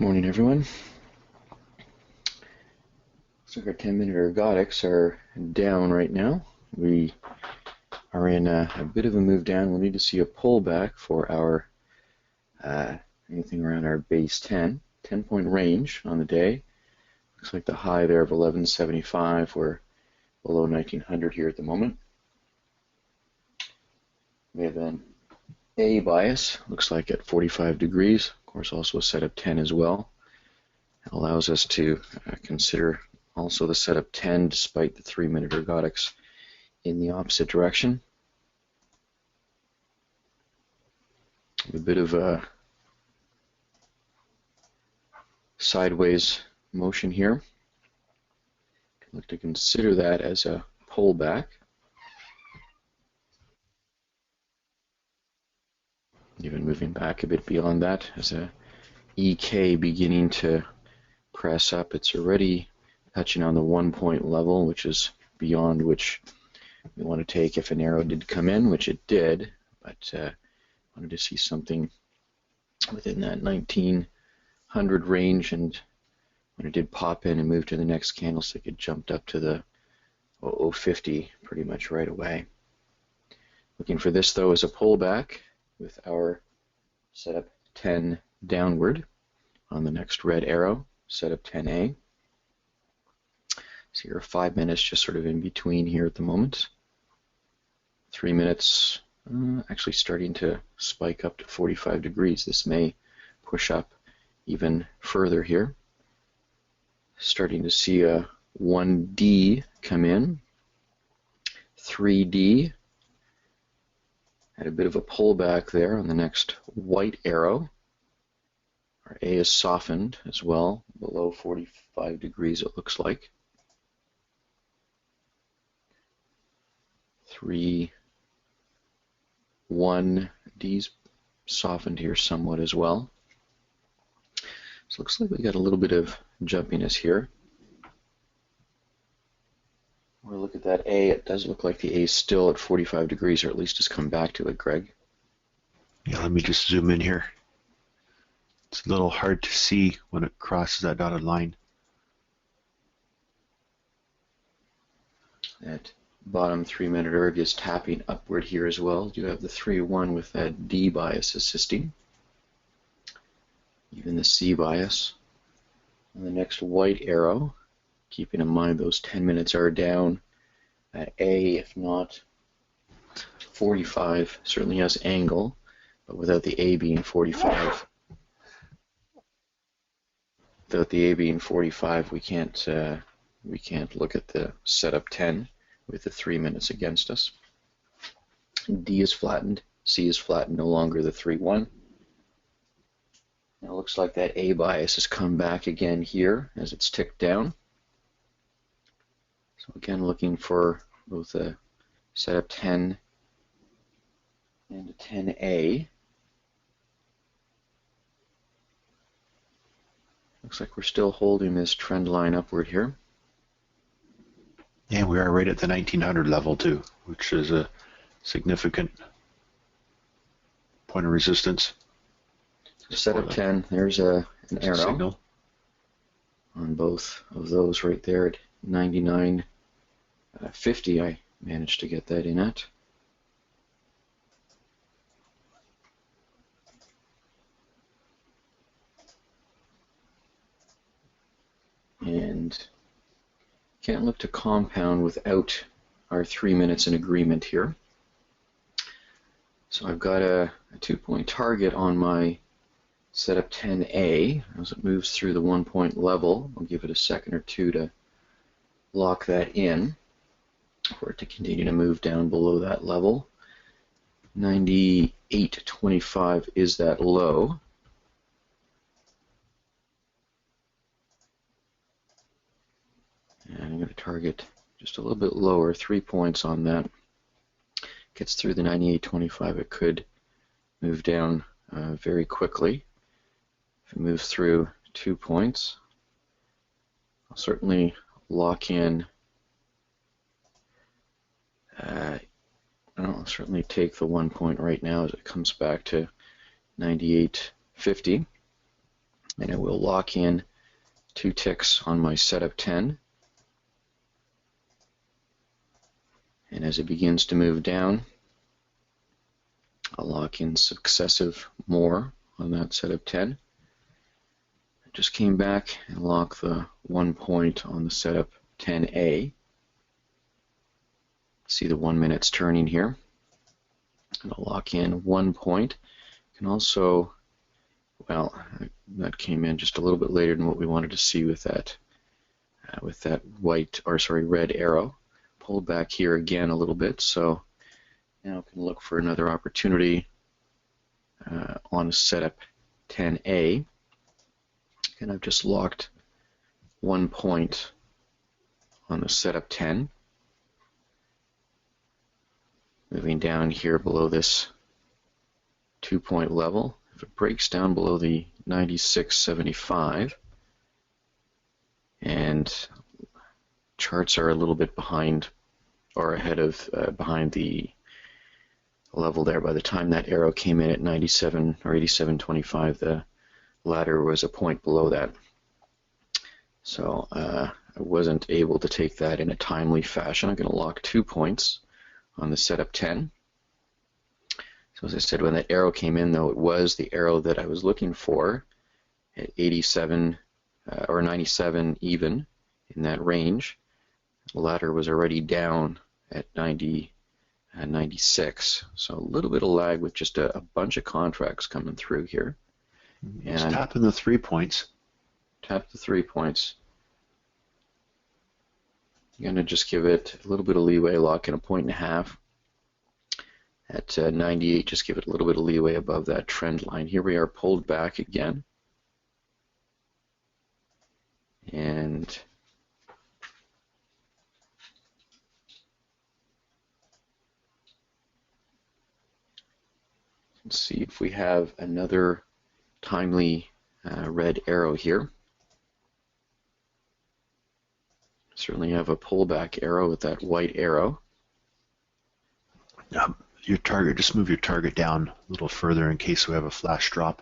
Morning, everyone. Looks like our 10-minute ergodics are down right now. We are in a bit of a move down. We'll need to see a pullback for our anything around our base 10-point range on the day. Looks like the high there of 1175. We're below 1900 here at the moment. We have an A bias, looks like at 45 degrees. Of course, also a setup 10 as well. It allows us to consider also the setup 10 despite the 3-minute ergodics in the opposite direction. A bit of a sideways motion here. Look to consider that as a pullback. Even moving back a bit beyond that as a EK beginning to press up. It's already touching on the 1-point level, which is beyond which we want to take if an arrow did come in, which it did, but wanted to see something within that 1900 range, and when it did pop in and move to the next candlestick, it jumped up to the 0050 pretty much right away. Looking for this though as a pullback with our setup 10 downward on the next red arrow, setup 10A. So you're 5 minutes just sort of in between here at the moment. 3 minutes actually starting to spike up to 45 degrees. This may push up even further here. Starting to see a 1D come in. 3D. Had a bit of a pullback there on the next white arrow. Our A is softened as well, below 45 degrees it looks like. 3, 1, D's softened here somewhat as well. So it looks like we got a little bit of jumpiness here. We'll look at that A. It does look like the A is still at 45 degrees, or at least has come back to it, Greg. Yeah, let me just zoom in here. It's a little hard to see when it crosses that dotted line. That bottom 3-minute erg is tapping upward here as well. You have the 3-1 with that D bias assisting. Even the C bias. And the next white arrow, keeping in mind those 10 minutes are down. A, if not 45, certainly has angle, but without the A being 45. Without the A being 45, we can't look at the setup 10 with the 3 minutes against us. D is flattened, C is flattened, no longer the 3-1. Now it looks like that A bias has come back again here as it's ticked down. So again, looking for both a setup 10 and a 10A. Looks like we're still holding this trend line upward here. And we are right at the 1900 level too, which is a significant point of resistance. Setup 10, there's an arrow signal on both of those right there at 99.50. I managed to get that in at. And can't look to compound without our 3 minutes in agreement here. So I've got a 2-point target on my setup 10A. As it moves through the 1-point level, I'll give it a second or two to lock that in for it to continue to move down below that level. 98.25 is that low. And I'm going to target just a little bit lower, 3 points on that. Gets through the 98.25, it could move down very quickly. If it moves through 2 points, I'll certainly lock in. I'll certainly take the 1 point right now as it comes back to 98.50. and I will lock in 2 ticks on my setup 10. And as it begins to move down, I'll lock in successive more on that setup 10. I just came back and locked the 1 point on the setup 10A. See the 1 minute's turning here. And I'll lock in 1 point. You can also, well, that came in just a little bit later than what we wanted to see with that red arrow. Pulled back here again a little bit, so now I can look for another opportunity on a setup 10A. And I've just locked 1 point on the setup 10. Moving down here below this 2-point level. If it breaks down below the 96.75, and charts are a little bit behind or ahead of behind the level there. By the time that arrow came in at 97 or 87.25, the ladder was a point below that. So I wasn't able to take that in a timely fashion. I'm going to lock 2 points on the setup 10. So as I said, when that arrow came in, though, it was the arrow that I was looking for at 87 or 97 even in that range. The ladder was already down at 96, so a little bit of lag with just a bunch of contracts coming through here. And just tapping the 3 points. Tap the 3 points. I'm going to just give it a little bit of leeway, lock in 1.5 at 98. Just give it a little bit of leeway above that trend line. Here we are pulled back again, and let's see if we have another timely red arrow here. Certainly have a pullback arrow with that white arrow. Your target, just move your target down a little further in case we have a flash drop.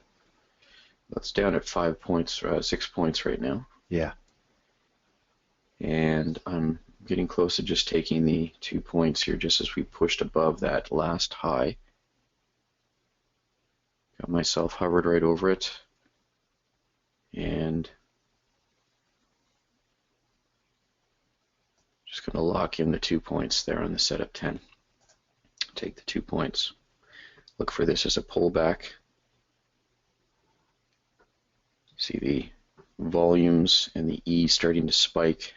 That's down at 5 points, 6 points right now. Yeah. And I'm getting close to just taking the 2 points here just as we pushed above that last high. Got myself hovered right over it. And just going to lock in the 2 points there on the setup 10. Take the 2 points. Look for this as a pullback. See the volumes and the E starting to spike.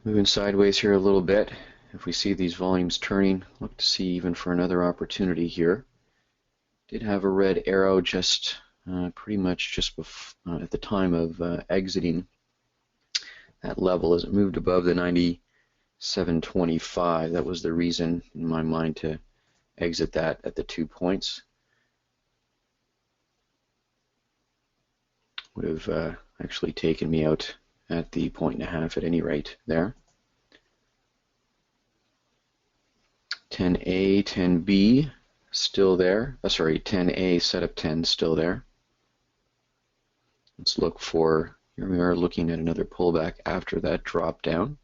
Moving sideways here a little bit. If we see these volumes turning, look to see even for another opportunity here. Did have a red arrow just pretty much just at the time of exiting that level as it moved above the 97.25. That was the reason in my mind to exit that at the 2 points. Would have actually taken me out at the 1.5 at any rate there. 10A, 10B still there. Sorry, 10A setup 10 still there. Let's look for, here we are looking at another pullback after that drop down.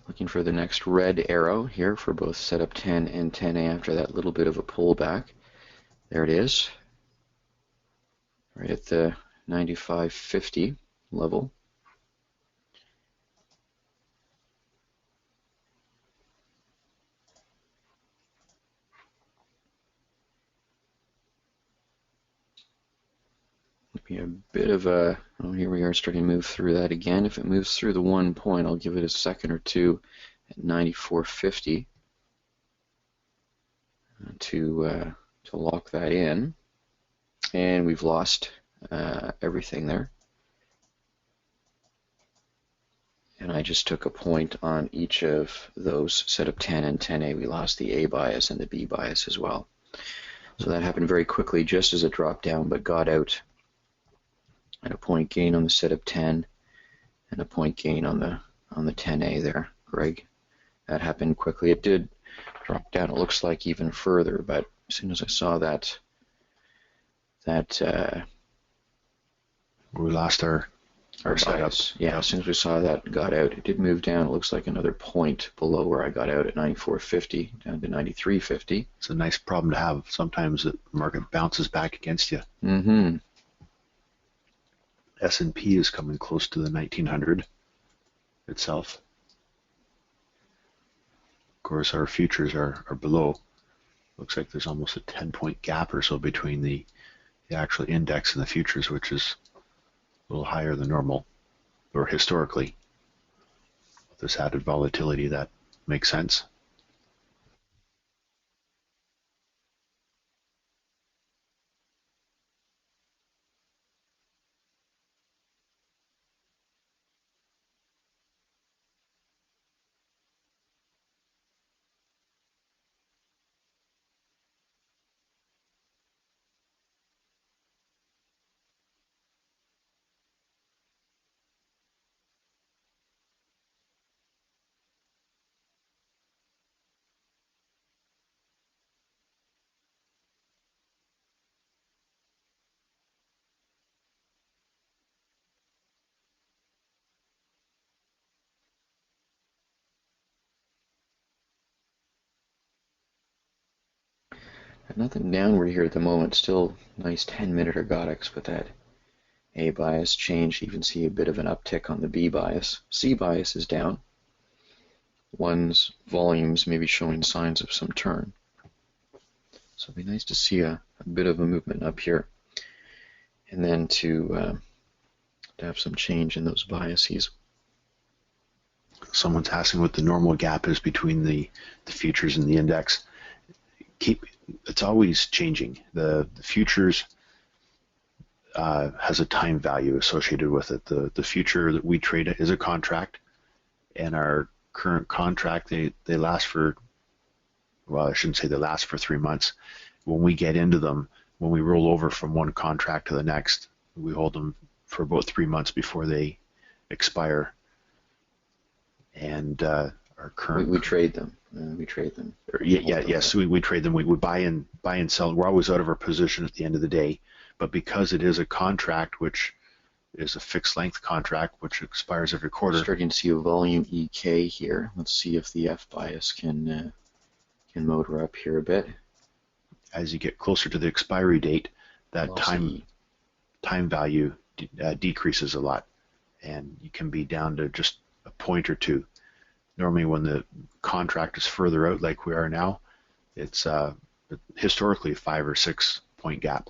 Looking for the next red arrow here for both setup 10 and 10A after that little bit of a pullback. There it is, right at the 95.50 level. be a bit of a, oh, here we are starting to move through that again. If it moves through the 1 point, I'll give it a second or two at 94.50 to lock that in. And we've lost everything there. And I just took a point on each of those setup 10 and 10A. We lost the A bias and the B bias as well. So that happened very quickly just as it dropped down, but got out at a point gain on the setup 10 and a point gain on the 10A there, Greg. That happened quickly. It did drop down, it looks like, even further, but as soon as I saw that we lost our bias. Yeah, as soon as we saw that got out, it did move down. It looks like another point below where I got out at 94.50 down to 93.50. It's a nice problem to have. Sometimes the market bounces back against you. Mm-hmm. S&P is coming close to the 1900 itself. Of course, our futures are below. Looks like there's almost a 10-point gap or so between the actual index and the futures, which is a little higher than normal, or historically. With this added volatility, that makes sense. Nothing downward here at the moment. Still nice 10-minute ergodics, but that A bias change. You even see a bit of an uptick on the B bias. C bias is down. One's volumes may be showing signs of some turn. So it'd be nice to see a bit of a movement up here, and then to have some change in those biases. Someone's asking what the normal gap is between the futures and the index. It's always changing. The futures has a time value associated with it. The future that we trade is a contract, and our current contract, they last for, well, I shouldn't say they last for 3 months. When we get into them, when we roll over from one contract to the next, we hold them for about 3 months before they expire. And our current, we trade them. We trade them. Yes, we trade them. We buy and sell. We're always out of our position at the end of the day, but because it is a contract, which is a fixed length contract, which expires every quarter. Starting to see a volume EK here. Let's see if the F bias can motor up here a bit. As you get closer to the expiry date, that time value decreases a lot, and you can be down to just a point or two. Normally when the contract is further out like we are now, it's historically a 5 or 6 point gap.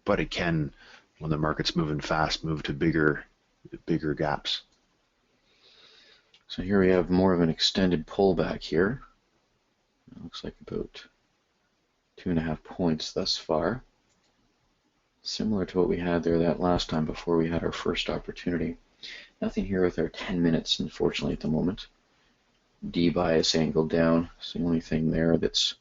But it can, when the market's moving fast, move to bigger gaps. So here we have more of an extended pullback here. It looks like about 2.5 points thus far. Similar to what we had there that last time before we had our first opportunity. Nothing here with our 10 minutes, unfortunately, at the moment. D bias angle down. It's the only thing there that's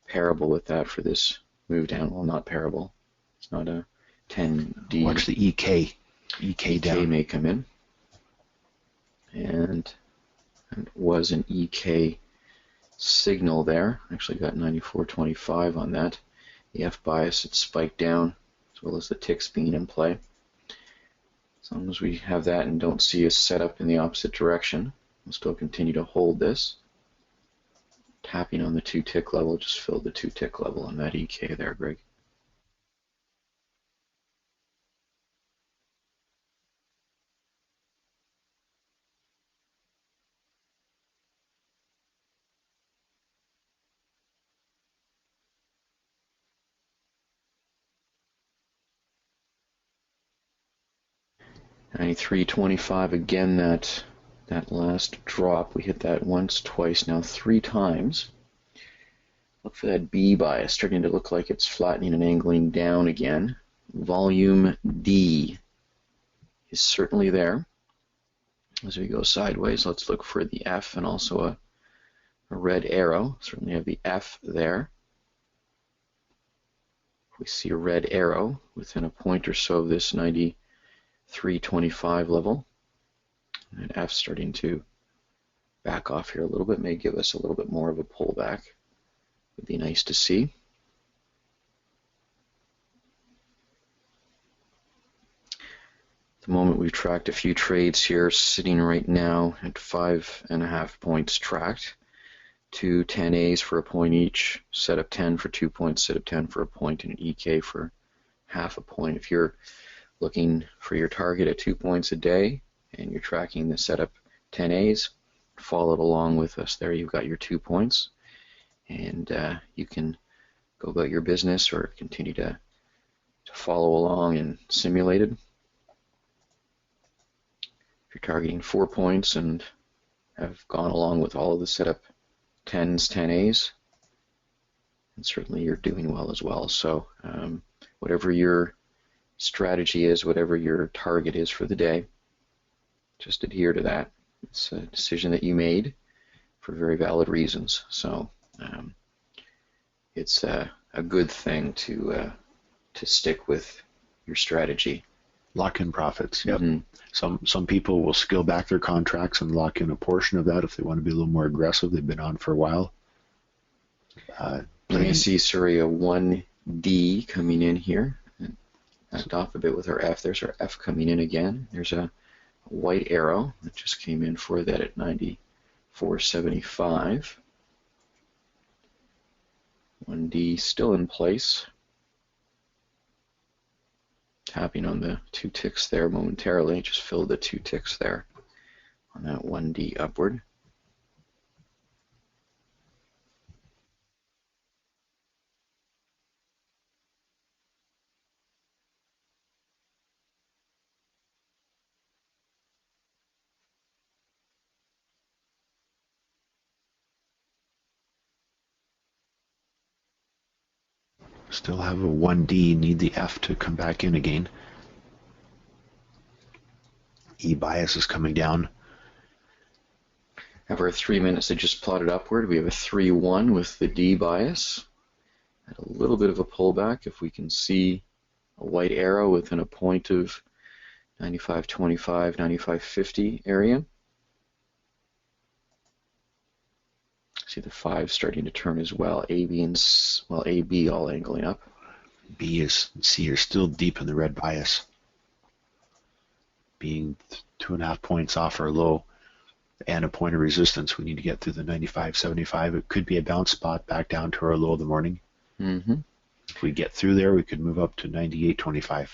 parable with that for this move down. Well, not parable. It's not a 10D. Watch the EK. EK down. EK may come in. And it was an EK signal there. Actually got 94.25 on that. The F bias, it spiked down, as well as the ticks being in play. As long as we have that and don't see a setup in the opposite direction, we'll still continue to hold this. Tapping on the 2-tick level just filled the 2-tick level on that EK there, Greg. 93.25 again. That last drop, we hit that once, twice, now 3 times. Look for that B bias, starting to look like it's flattening and angling down again. Volume D is certainly there. As we go sideways, let's look for the F and also a red arrow. Certainly have the F there. We see a red arrow within a point or so of this 93.25 level. And F starting to back off here a little bit, may give us a little bit more of a pullback. Would be nice to see. At the moment, we've tracked a few trades here, sitting right now at 5.5 points tracked. 2 10As for a point each, setup 10 for 2 points, setup 10 for a point, and an EK for half a point. If you're looking for your target at 2 points a day and you're tracking the setup 10As, follow it along with us there. You've got your 2 points, and you can go about your business or continue to follow along and simulate it. If you're targeting 4 points and have gone along with all of the setup 10s, 10As, and certainly you're doing well as well. So whatever your strategy is, whatever your target is for the day, just adhere to that. It's a decision that you made for very valid reasons. So it's a good thing to stick with your strategy. Lock in profits. Yep. Mm-hmm. Some people will scale back their contracts and lock in a portion of that if they want to be a little more aggressive. They've been on for a while. Let me see, sorry, a 1D coming in here. Backed off a bit with our F. There's our F coming in again. There's a white arrow that just came in for that at 94.75. 1D still in place. Tapping on the 2 ticks there momentarily, just filled the 2 ticks there on that 1D upward. Still have a 1D, need the F to come back in again. E bias is coming down. Have our 3 minutes that just plotted upward. We have a 3-1 with the D bias. And a little bit of a pullback. If we can see a white arrow within a point of 95.25, 95.50 area. See the 5 starting to turn as well. AB and AB all angling up. B is C are still deep in the red bias, being 2.5 points off our low and a point of resistance. We need to get through the 95.75. It could be a bounce spot back down to our low of the morning. Mm-hmm. If we get through there, we could move up to 98.25.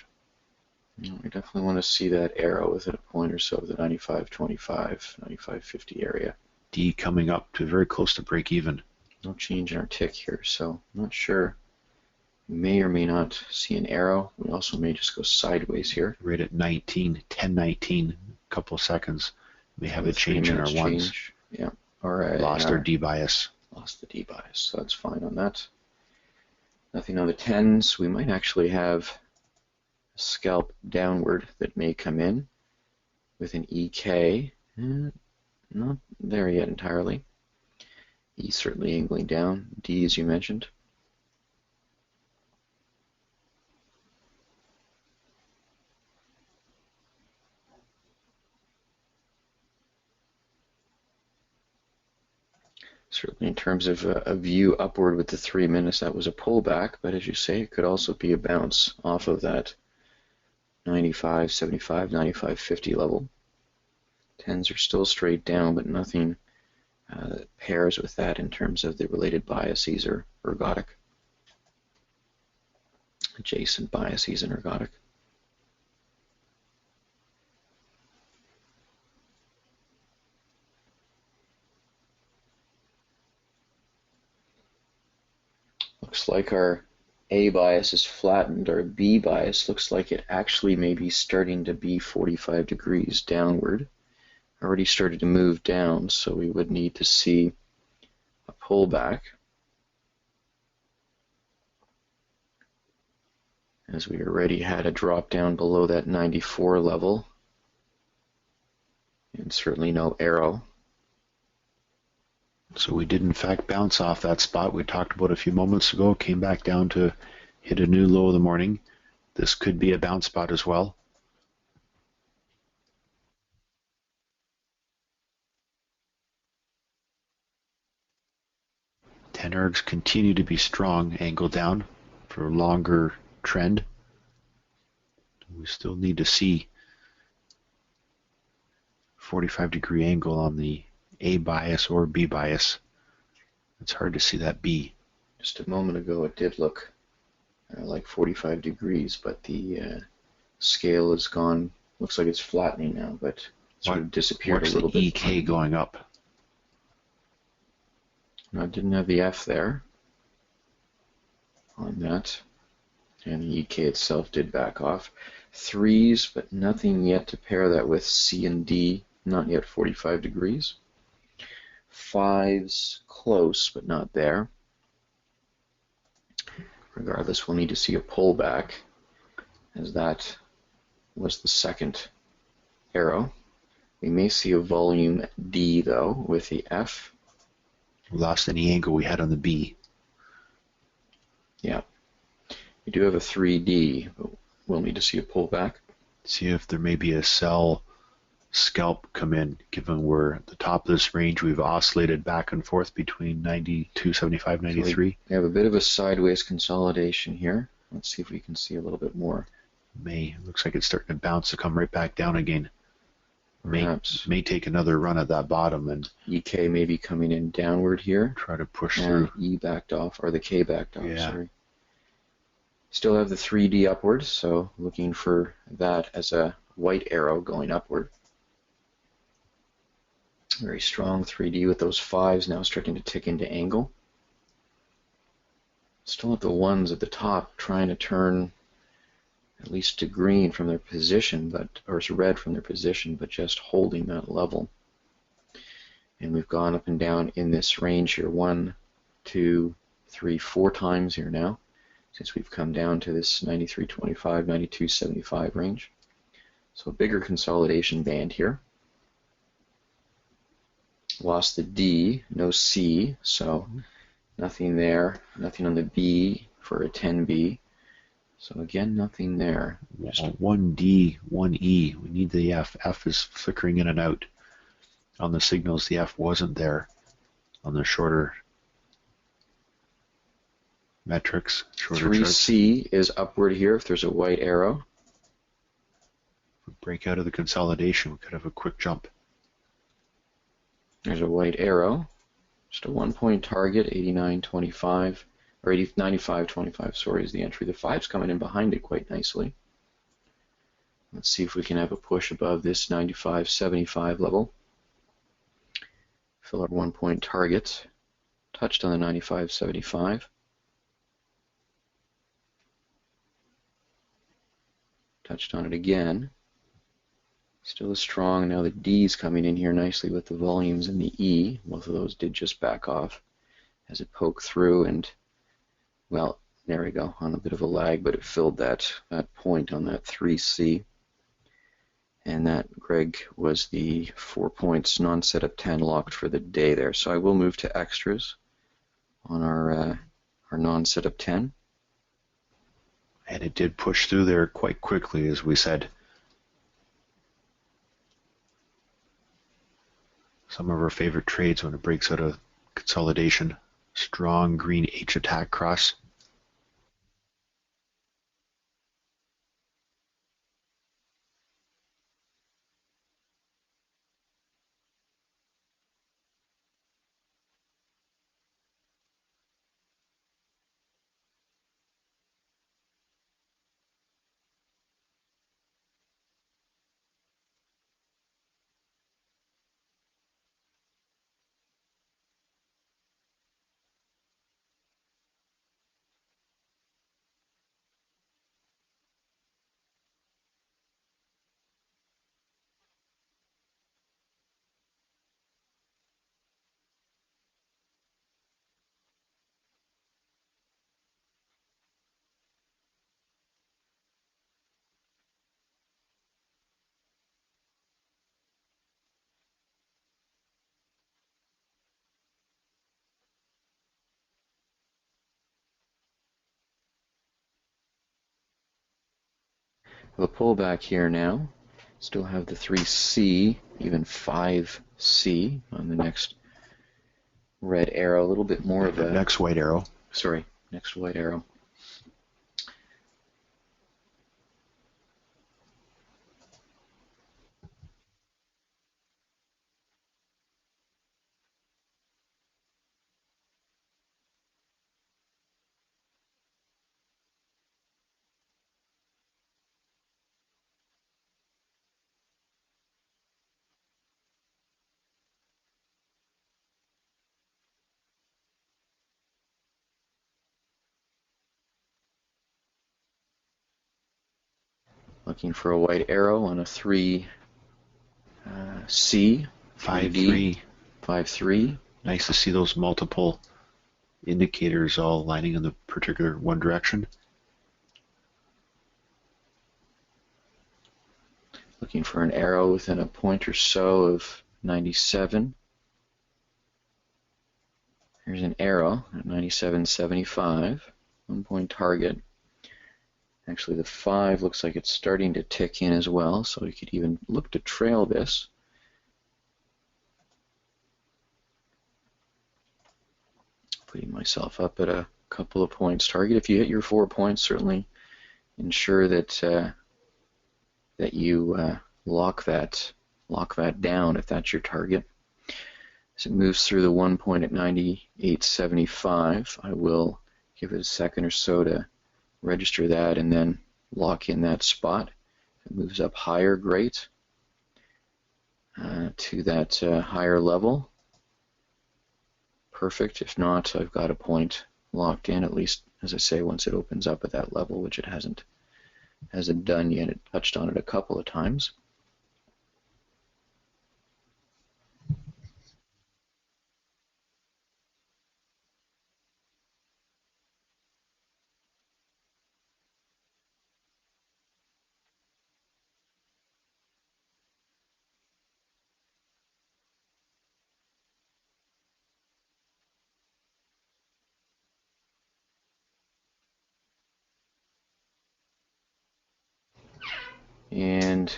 We definitely want to see that arrow within a point or so of the 95.25, 95.50 area. D coming up to very close to break even. No change in our tick here, so I'm not sure. We may or may not see an arrow. We also may just go sideways here. Right at 10:19, a couple of seconds. We have a change in our ones. Yeah. All right. Lost our D bias. Lost the D bias, so that's fine on that. Nothing on the 10s. We might actually have a scalp downward that may come in with an EK. Not there yet entirely. E certainly angling down. D, as you mentioned. Certainly in terms of a view upward with the 3 minutes, that was a pullback, but as you say, it could also be a bounce off of that 95.75, 95.50 level. 10s are still straight down, but nothing that pairs with that in terms of the related biases or ergodic. Adjacent biases and ergodic. Looks like our A bias is flattened, our B bias looks like it actually may be starting to be 45 degrees downward. Already started to move down, so we would need to see a pullback as we already had a drop down below that 94 level and certainly no arrow. So we did in fact bounce off that spot we talked about a few moments ago, came back down to hit a new low of the morning. This could be a bounce spot as well. 10 ergs continue to be strong, angle down for a longer trend. We still need to see 45-degree angle on the A bias or B bias. It's hard to see that B. Just a moment ago it did look like 45 degrees, but the scale is gone. Looks like it's flattening now, but sort of disappeared a little bit. What's the EK going up? I didn't have the F there on that, and the EK itself did back off. Threes, but nothing yet to pair that with. C and D, not yet 45 degrees. Fives, close, but not there. Regardless, we'll need to see a pullback, as that was the second arrow. We may see a volume D, though, with the F. We lost any angle we had on the B. Yeah. We do have a 3D, but we'll need to see a pullback. See if there may be a sell scalp come in, given we're at the top of this range. We've oscillated back and forth between 92, 75, 93. So we have a bit of a sideways consolidation here. Let's see if we can see a little bit more. Looks like it's starting to bounce to come right back down again. Perhaps. May take another run at that bottom and EK may be coming in downward here. Try to push and through. E backed off, or the K backed off, Yeah. sorry. Still have the 3D upward, so looking for that as a white arrow going upward. Very strong 3D with those fives now starting to tick into angle. Still have the ones at the top trying to turn at least to green from their position, or red from their position, but just holding that level. And we've gone up and down in this range here 1, 2, 3, 4 times here now, since we've come down to this 93.25, 92.75 range. So a bigger consolidation band here. Lost the D, no C, so nothing there, nothing on the B for a 10B. So again, nothing there. Just 1D, 1E. We need the F. F is flickering in and out. On the signals, the F wasn't there on the shorter metrics, shorter 3C charts. is upward here if there's a white arrow. If we break out of the consolidation, we could have a quick jump. There's a white arrow. Just a 1-point target, 89.25. Or 95.25, sorry, is the entry. The 5's coming in behind it quite nicely. Let's see if we can have a push above this 95.75 level. Fill our 1-point target. Touched on the 95.75. Touched on it again. Still is strong. Now the D's coming in here nicely with the volumes and the E. Both of those did just back off as it poked through, and well, there we go, on a bit of a lag, but it filled that point on that 3C. And that, Greg, was the 4 points non-setup 10 locked for the day there. So I will move to extras on our non-setup 10. And it did push through there quite quickly, as we said. Some of our favorite trades when it breaks out of consolidation. Strong green H attack cross. Have a pullback here now. Still have the 3C, even 5C on the next red arrow. A little bit more of a... Next white arrow. Sorry, next white arrow. Looking for a white arrow on a 3C, 5-3. 5-3. Nice to see those multiple indicators all lining in the particular one direction. Looking for an arrow within a point or so of 97. Here's an arrow at 97.75, 1-point target. Actually, the 5 looks like it's starting to tick in as well, so you could even look to trail this. Putting myself up at a couple of points target. If you hit your 4 points, certainly ensure that that you lock that down if that's your target. As it moves through the 1 point at 98.75, I will give it a second or so to register that and then lock in that spot. If it moves up higher, great. To that higher level, perfect. If not, I've got a point locked in, at least, as I say, once it opens up at that level, which it hasn't done yet. It touched on it a couple of times. And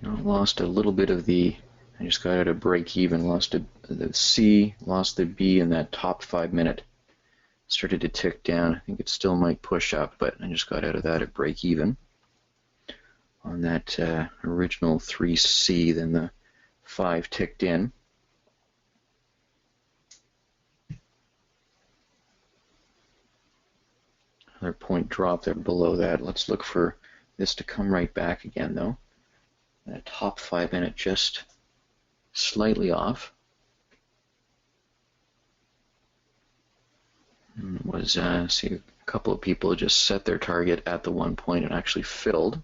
lost a little bit of the, I just got out of break even, lost the C, lost the B in that top 5 minute. Started to tick down. I think it still might push up, but I just got out of that at break even. On that original 3C, then the 5 ticked in. Another point drop there below that. Let's look for this to come right back again, though. That top 5 minute just slightly off. Was see, a couple of people just set their target at the 1 point and actually filled.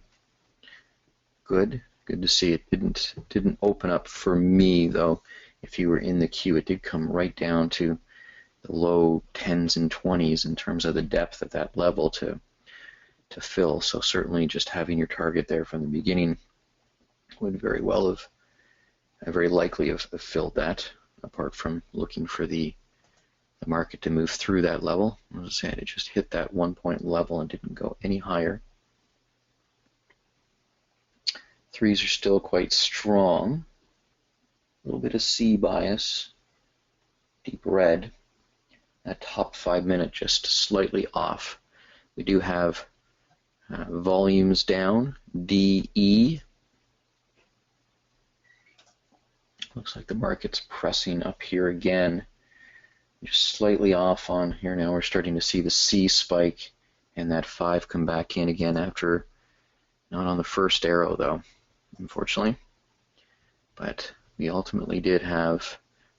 Good to see. It didn't open up for me, though. If you were in the queue, it did come right down to the low 10s and 20s in terms of the depth at that level to fill. So certainly just having your target there from the beginning would very well have, very likely have filled that, apart from looking for the market to move through that level. As I said, it just hit that 1 point level and didn't go any higher. Threes are still quite strong. A little bit of C bias, deep red. That top 5 minute just slightly off. We do have volumes down, DE. Looks like the market's pressing up here again. Just slightly off on here now. We're starting to see the C spike and that 5 come back in again after, not on the first arrow though, unfortunately. But we ultimately did have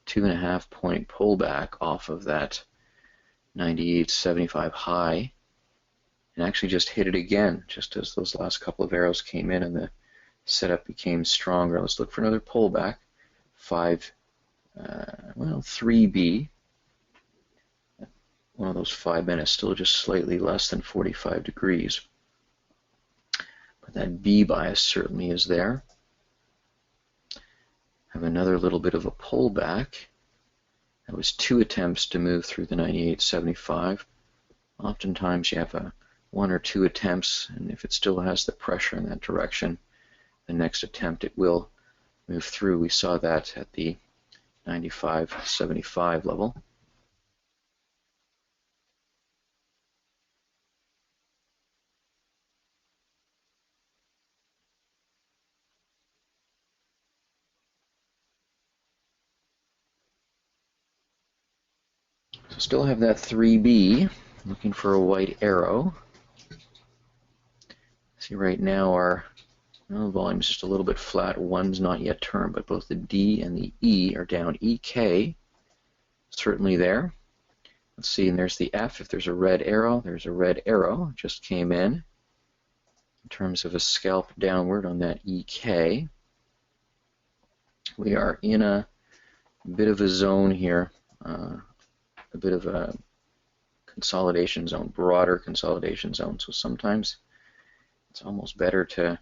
2.5 point pullback off of that 98.75 high, and actually just hit it again just as those last couple of arrows came in and the setup became stronger. Let's look for another pullback. 3B. One of those 5 minutes, still just slightly less than 45 degrees. But that B bias certainly is there. Have another little bit of a pullback. That was 2 attempts to move through the 98.75. Oftentimes you have a one or two attempts, and if it still has the pressure in that direction, the next attempt it will move through. We saw that at the 95.75 level. So still have that 3B, looking for a white arrow. See right now our volume is just a little bit flat. 1's not yet turned, but both the D and the E are down. EK, certainly there. Let's see, and there's the F. If there's a red arrow, there's a red arrow. Just came in terms of a scalp downward on that EK. We are in a bit of a zone here, a bit of a consolidation zone, broader consolidation zone. So sometimes it's almost better to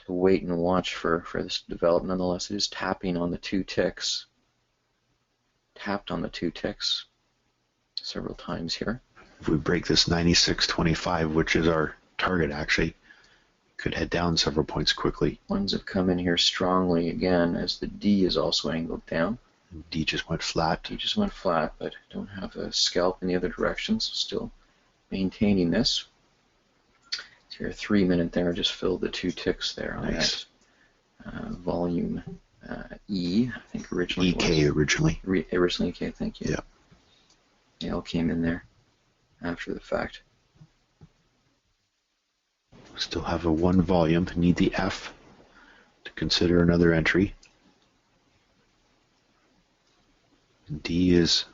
wait and watch for this to develop. Nonetheless, it is tapping on the two ticks. Tapped on the two ticks several times here. If we break this 96.25, which is our target, actually, could head down several points quickly. Ones have come in here strongly again as the D is also angled down. D just went flat. D just went flat, but don't have a scalp in the other direction, so still maintaining this. So your 3 minute there just filled the two ticks there on nice. That volume E, I think originally. EK originally. Originally EK, thank you. Yeah. It all came in there after the fact. Still have a 1 volume. Need the F to consider another entry. D is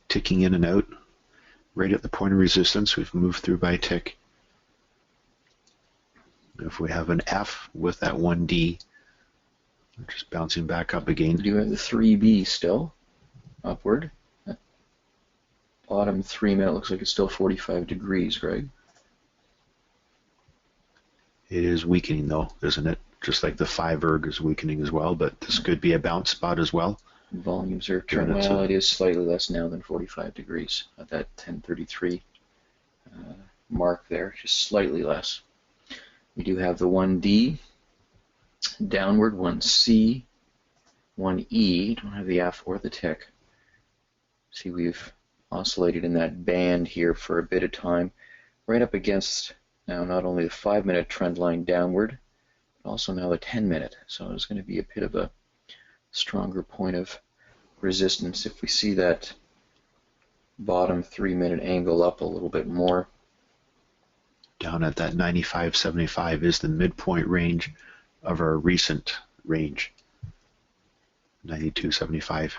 ticking in and out. Right at the point of resistance, we've moved through by a tick. If we have an F with that 1D, we're just bouncing back up again. We do have the 3B still, upward. That bottom 3 minute looks like it's still 45 degrees, Greg. It is weakening though, isn't it? Just like the 5 erg is weakening as well, but this could be a bounce spot as well. Volumes are turned. Well, it is slightly less now than 45 degrees at that 1033 mark there, just slightly less. We do have the 1D downward, 1C, 1E. Don't have the F or the tick. See, we've oscillated in that band here for a bit of time, right up against now not only the 5 minute trend line downward, but also now the 10 minute. So it's going to be a bit of a stronger point of resistance if we see that bottom 3 minute angle up a little bit more. Down at that 95.75 is the midpoint range of our recent range, 92.75.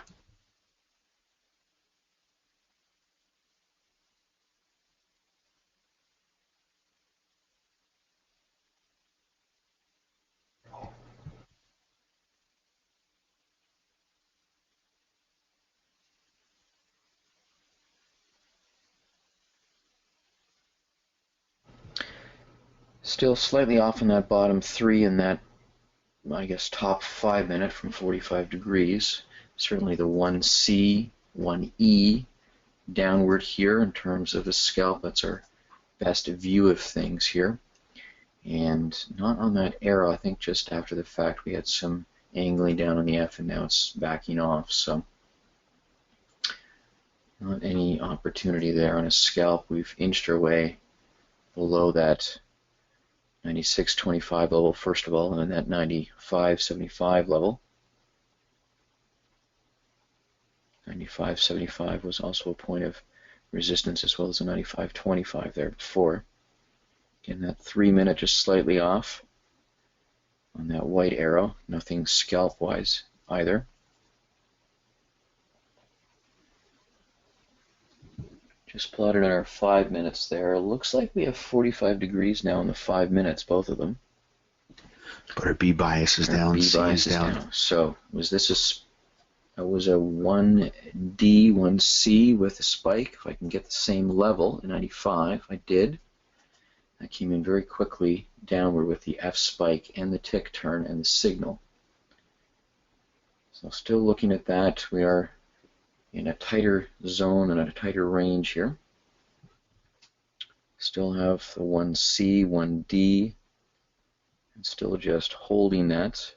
Still slightly off on that bottom 3 and that, I guess, top 5 minute from 45 degrees. Certainly the 1C, 1E downward here in terms of the scalp. That's our best view of things here. And not on that arrow. I think just after the fact we had some angling down on the F and now it's backing off. So not any opportunity there on a scalp. We've inched our way below that 96.25 level first of all, and then that 95.75 level. 95.75 was also a point of resistance as well as the 95.25 there before. Again, that 3 minute just slightly off on that white arrow. Nothing scalp-wise either. Just plotted on our 5 minutes there. Looks like we have 45 degrees now in the 5 minutes, both of them. But our B bias is down, C is down. So was this was a 1D, 1C with a spike? If I can get the same level in 95, I did. That came in very quickly downward with the F spike and the tick turn and the signal. So still looking at that, we are in a tighter zone and a tighter range here. Still have the 1C, 1D, and still just holding that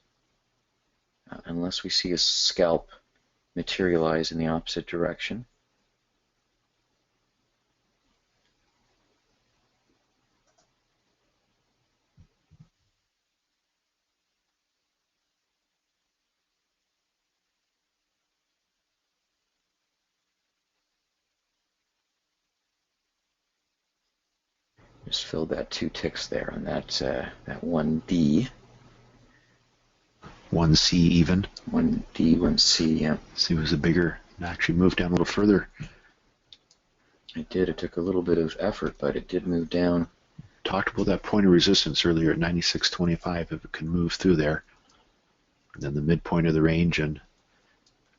unless we see a scalp materialize in the opposite direction. Just filled that 2 ticks there on that 1D. 1C even. 1D, 1C, yeah. C was the bigger, and actually moved down a little further. It did. It took a little bit of effort, but it did move down. Talked about that point of resistance earlier at 96.25, if it can move through there. And then the midpoint of the range, and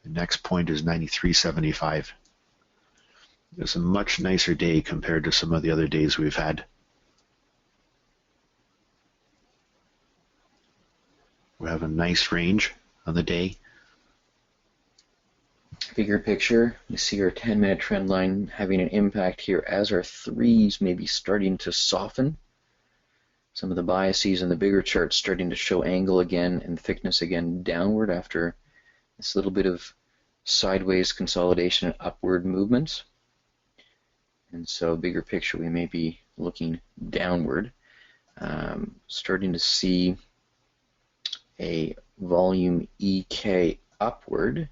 the next point is 93.75. It's a much nicer day compared to some of the other days we've had. We have a nice range on the day. Bigger picture, you see our 10-minute trend line having an impact here as our 3s may be starting to soften. Some of the biases in the bigger chart starting to show angle again and thickness again downward after this little bit of sideways consolidation and upward movement. And so bigger picture, we may be looking downward. Starting to see a volume EK upward.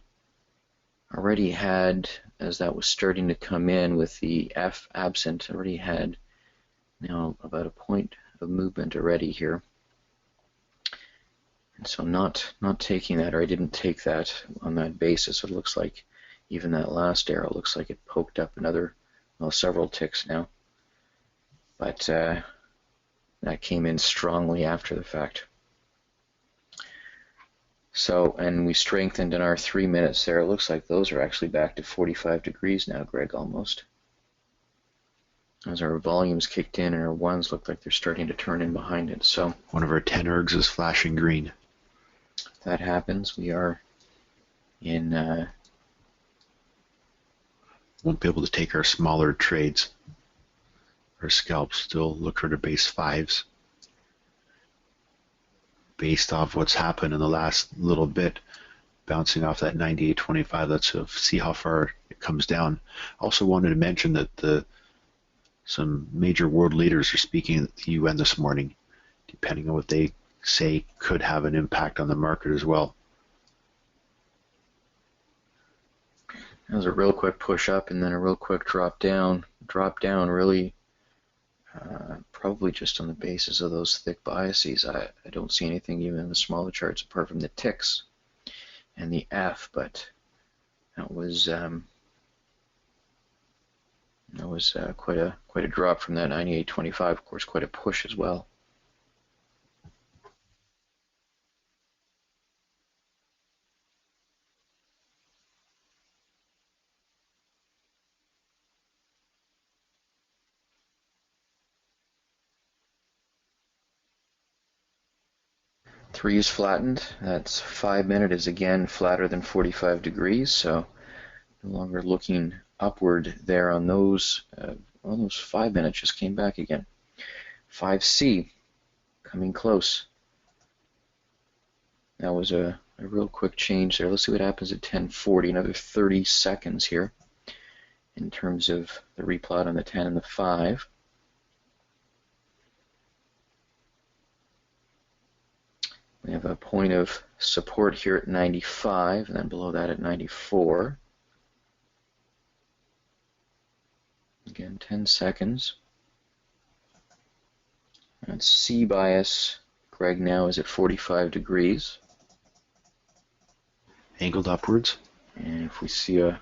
Already had, as that was starting to come in with the F absent, already had now about a point of movement already here. And so not taking that, or I didn't take that on that basis. It looks like even that last arrow looks like it poked up another, well, several ticks now. But that came in strongly after the fact. So, and we strengthened in our 3 minutes there. It looks like those are actually back to 45 degrees now, Greg, almost. As our volumes kicked in and our 1s look like they're starting to turn in behind it. So one of our 10 ergs is flashing green. If that happens, we are in... won't be able to take our smaller trades. Our scalps still look for the base 5s. Based off what's happened in the last little bit, bouncing off that 98.25, let's see how far it comes down. Also wanted to mention that some major world leaders are speaking at the UN this morning. Depending on what they say, could have an impact on the market as well. That was a real quick push up and then a real quick drop down. Drop down really probably just on the basis of those thick biases. I don't see anything even in the smaller charts apart from the ticks and the F, but that was quite a drop from that 98.25. Of course, quite a push as well. Three is flattened. That's 5 minute is again flatter than 45 degrees, so no longer looking upward there on those. Those 5 minutes just came back again. 5C coming close. That was a real quick change there. Let's see what happens at 10:40. Another 30 seconds here in terms of the replot on the 10 and the 5. We have a point of support here at 95, and then below that at 94. Again, 10 seconds. And C bias, Greg, now is at 45 degrees. Angled upwards. And if we see a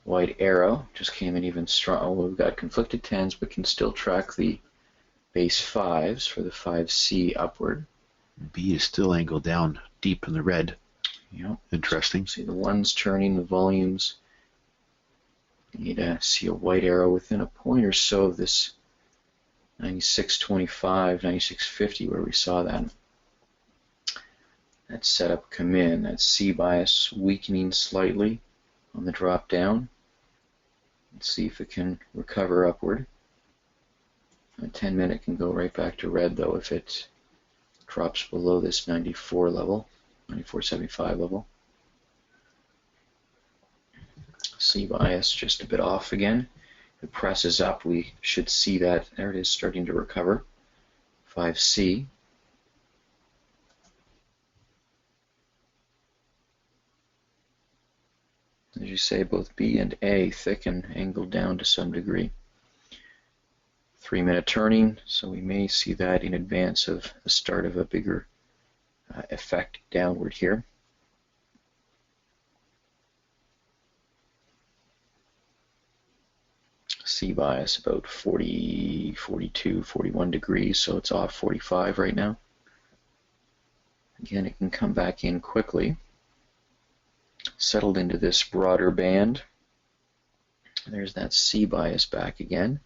white arrow, just came in even strong. Oh, we've got conflicted 10s, but can still track the base 5s for the 5C upward. B is still angled down deep in the red. Yep. Interesting. See the 1s turning, the volumes. You need to see a white arrow within a point or so of this 96.25, 96.50 where we saw that. That setup come in. That C bias weakening slightly on the drop down. Let's see if it can recover upward. A 10-minute can go right back to red though if it drops below this 94 level, 94.75 level. C bias just a bit off again. If it presses up, we should see that. There it is, starting to recover. 5C. As you say, both B and A thick and angled down to some degree. 3-minute turning, so we may see that in advance of the start of a bigger effect downward here. C bias about 40, 42, 41 degrees, so it's off 45 right now. Again, it can come back in quickly. Settled into this broader band. There's that C bias back again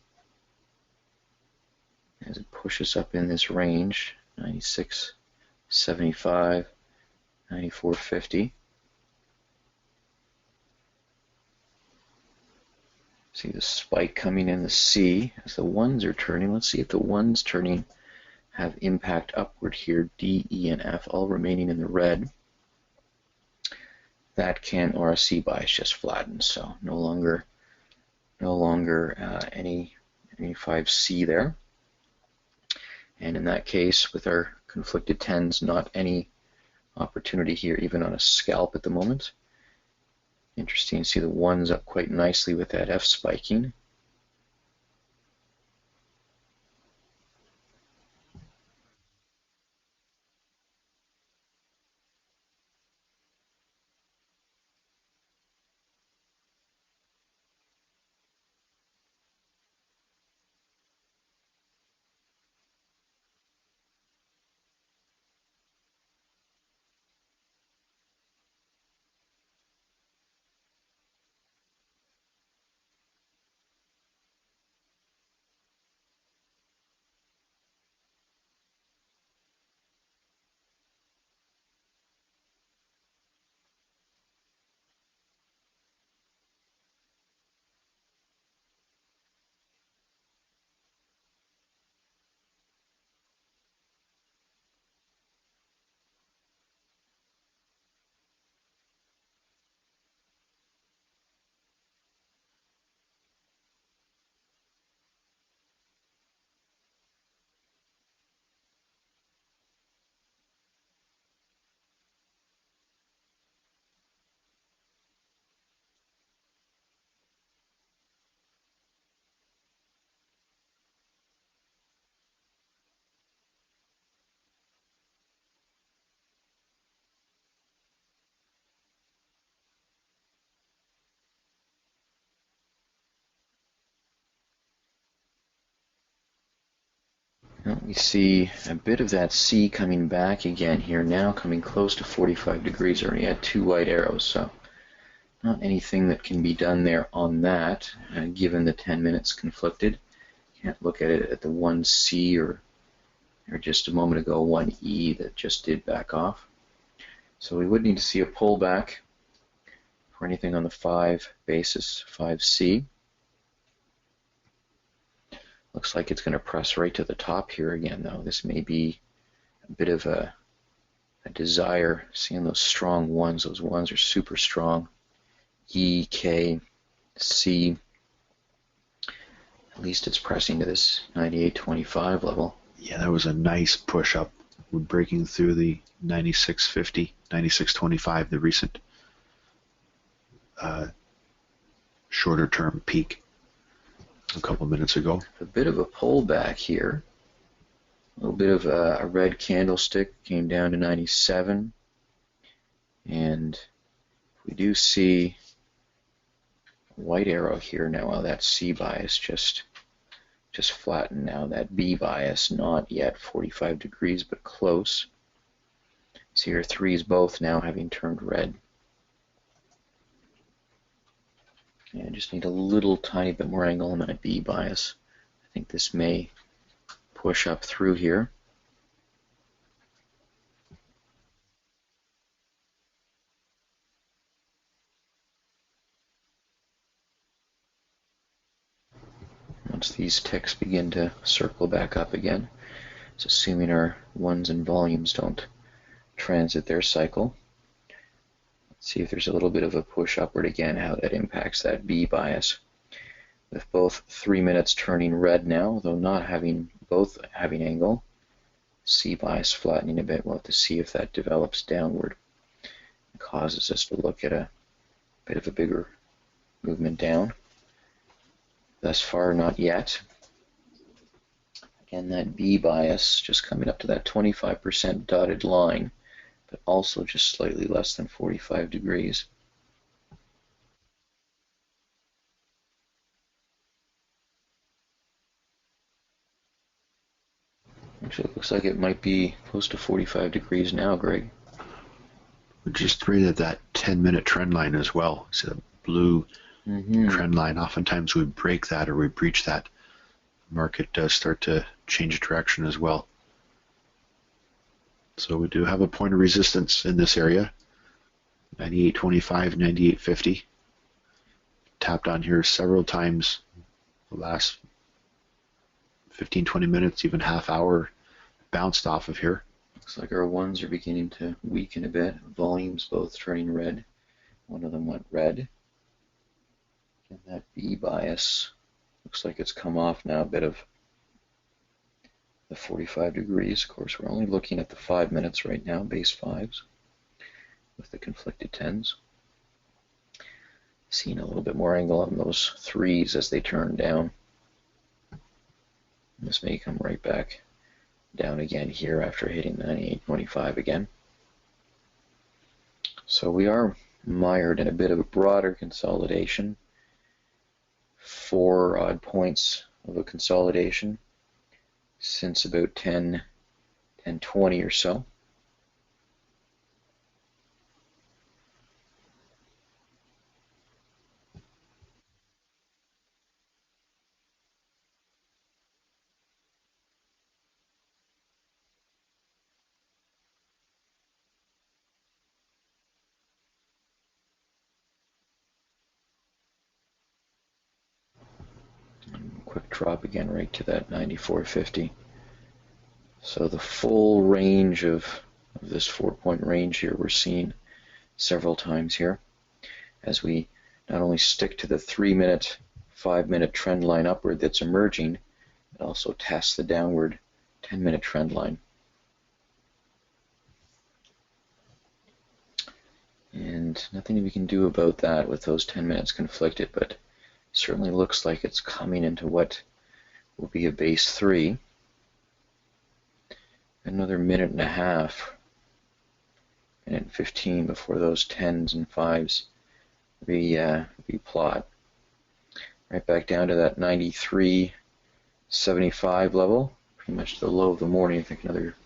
as it pushes up in this range, 96.75, 94.50. See the spike coming in the C as the ones are turning. Let's see if the ones turning have impact upward here. D, E, and F all remaining in the red. That can, or a C bias just flattens, so no longer any 5C there. And in that case, with our conflicted 10s, not any opportunity here, even on a scalp at the moment. Interesting to see the ones up quite nicely with that F spiking. Well, we see a bit of that C coming back again here now, coming close to 45 degrees. Already had 2 white arrows, so not anything that can be done there on that, given the 10 minutes conflicted. Can't look at it at the 1C or just a moment ago 1E that just did back off. So we would need to see a pullback for anything on the 5 basis, 5C. Looks like it's going to press right to the top here again, though. This may be a bit of a desire, seeing those strong ones. Those ones are super strong. E, K, C. At least it's pressing to this 98.25 level. Yeah, that was a nice push up. We're breaking through the 96.50, 96.25, the recent shorter term peak a couple minutes ago. A bit of a pullback here. A little bit of a red candlestick came down to 97. And we do see a white arrow here now. Well, that C bias just flattened now. That B bias not yet 45 degrees, but close. See your threes both now having turned red. Yeah, I just need a little tiny bit more angle on that B bias. I think this may push up through here. once these ticks begin to circle back up again. It's assuming our ones and volumes don't transit their cycle. Let's see if there's a little bit of a push upward again, how that impacts that B bias. With both 3 minutes turning red now, though not having both having angle, C bias flattening a bit. We'll have to see if that develops downward. It causes us to look at a bit of a bigger movement down. Thus far, not yet. Again, that B bias just coming up to that 25% dotted line, but also just slightly less than 45 degrees. Actually, it looks like it might be close to 45 degrees now, Greg. We just rated that 10-minute trend line as well. See the blue trend line. Oftentimes we break that or we breach that. The market does start to change direction as well. So we do have a point of resistance in this area. 98.25, 98.50. Tapped on here several times the last 15-20 minutes, even half hour, bounced off of here. Looks like our ones are beginning to weaken a bit. Volumes both turning red. One of them went red. And that B bias looks like it's come off now a bit of the 45 degrees. Of course, we're only looking at the 5 minutes right now, base 5s, with the conflicted 10s. Seeing a little bit more angle on those 3s as they turn down. This may come right back down again here after hitting 98.25 again. So we are mired in a bit of a broader consolidation. 4 odd points of a consolidation since about 10:20 or so. Quick drop again right to that 94.50. So the full range of this 4-point range here we're seeing several times here as we not only stick to the 3-minute, 5-minute trend line upward that's emerging, it also tests the downward 10-minute trend line. And nothing we can do about that with those 10 minutes conflicted, but certainly looks like it's coming into what will be a base 3. Another minute and a half, minute and 15 before those 10s and 5s replot. Right back down to that 93.75 level, pretty much the low of the morning. I think another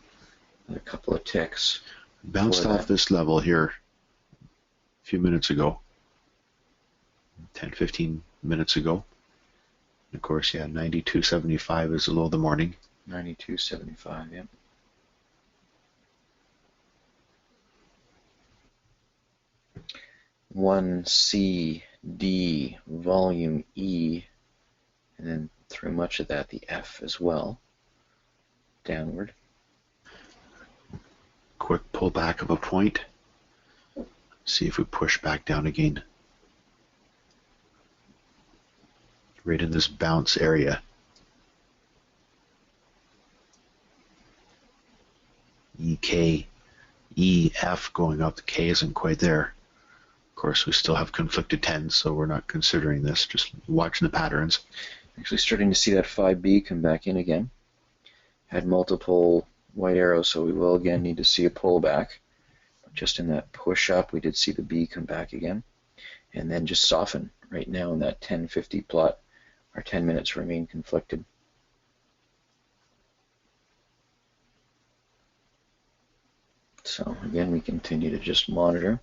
couple of ticks. Bounced off this level here a few minutes ago, 10-15 minutes ago. And of course, yeah, 92.75 is the low of the morning. 92.75, yeah. One C, D, volume E, and then through much of that the F as well, downward. Quick pullback of a point. See if we push back down again. Right in this bounce area. EK, EF going up. The K isn't quite there. Of course, we still have conflicted 10s, so we're not considering this, just watching the patterns. Actually starting to see that 5B come back in again. Had multiple white arrows, so we will again need to see a pullback. Just in that push up, we did see the B come back again. And then just soften right now in that 10:50 plot. Our 10 minutes remain conflicted. So again, we continue to just monitor.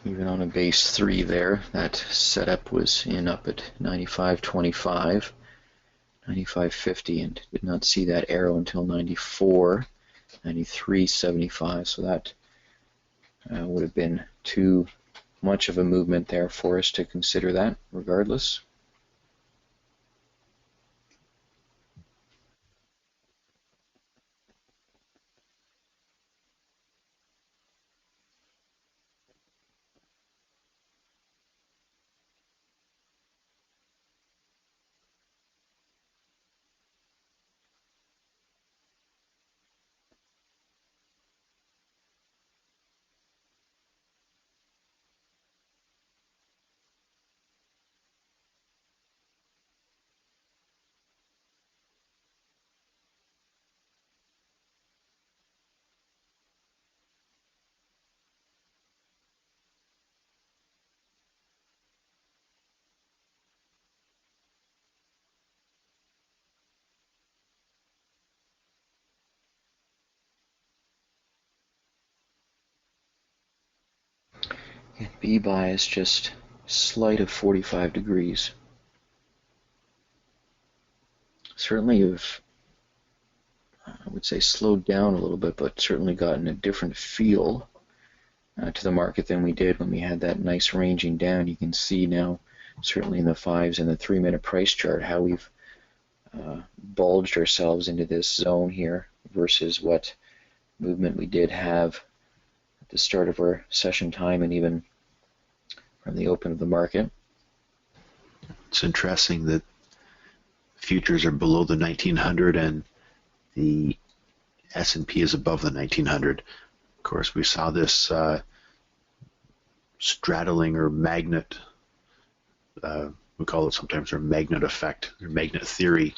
Even on a base 3 there, that setup was in up at 95.25, 95.50, and did not see that arrow until 94, 93.75, so that would have been too much of a movement there for us to consider that regardless. And B bias just slight of 45 degrees. Certainly have, I would say, slowed down a little bit, but certainly gotten a different feel to the market than we did when we had that nice ranging down. You can see now, certainly in the 5s and the 3-minute price chart, how we've bulged ourselves into this zone here versus what movement we did have at the start of our session time and even from the open of the market. It's interesting that futures are below the 1900 and the S&P is above the 1900. Of course, we saw this straddling or magnet, we call it sometimes our magnet effect, or magnet theory.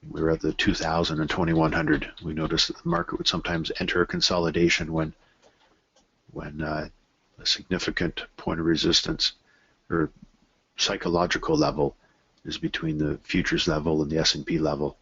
We were at the 2000 and 2100. We noticed that the market would sometimes enter a consolidation when a significant point of resistance or psychological level is between the futures level and the S&P level.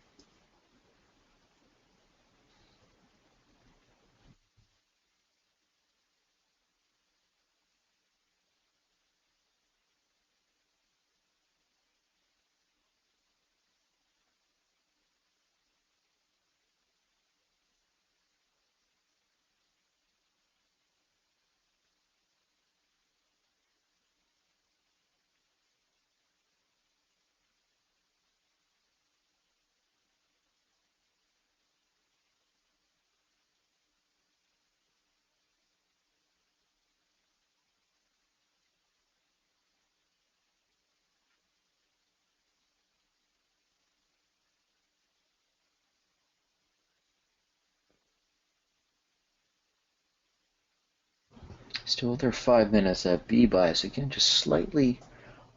Still there 5 minutes. That B bias again just slightly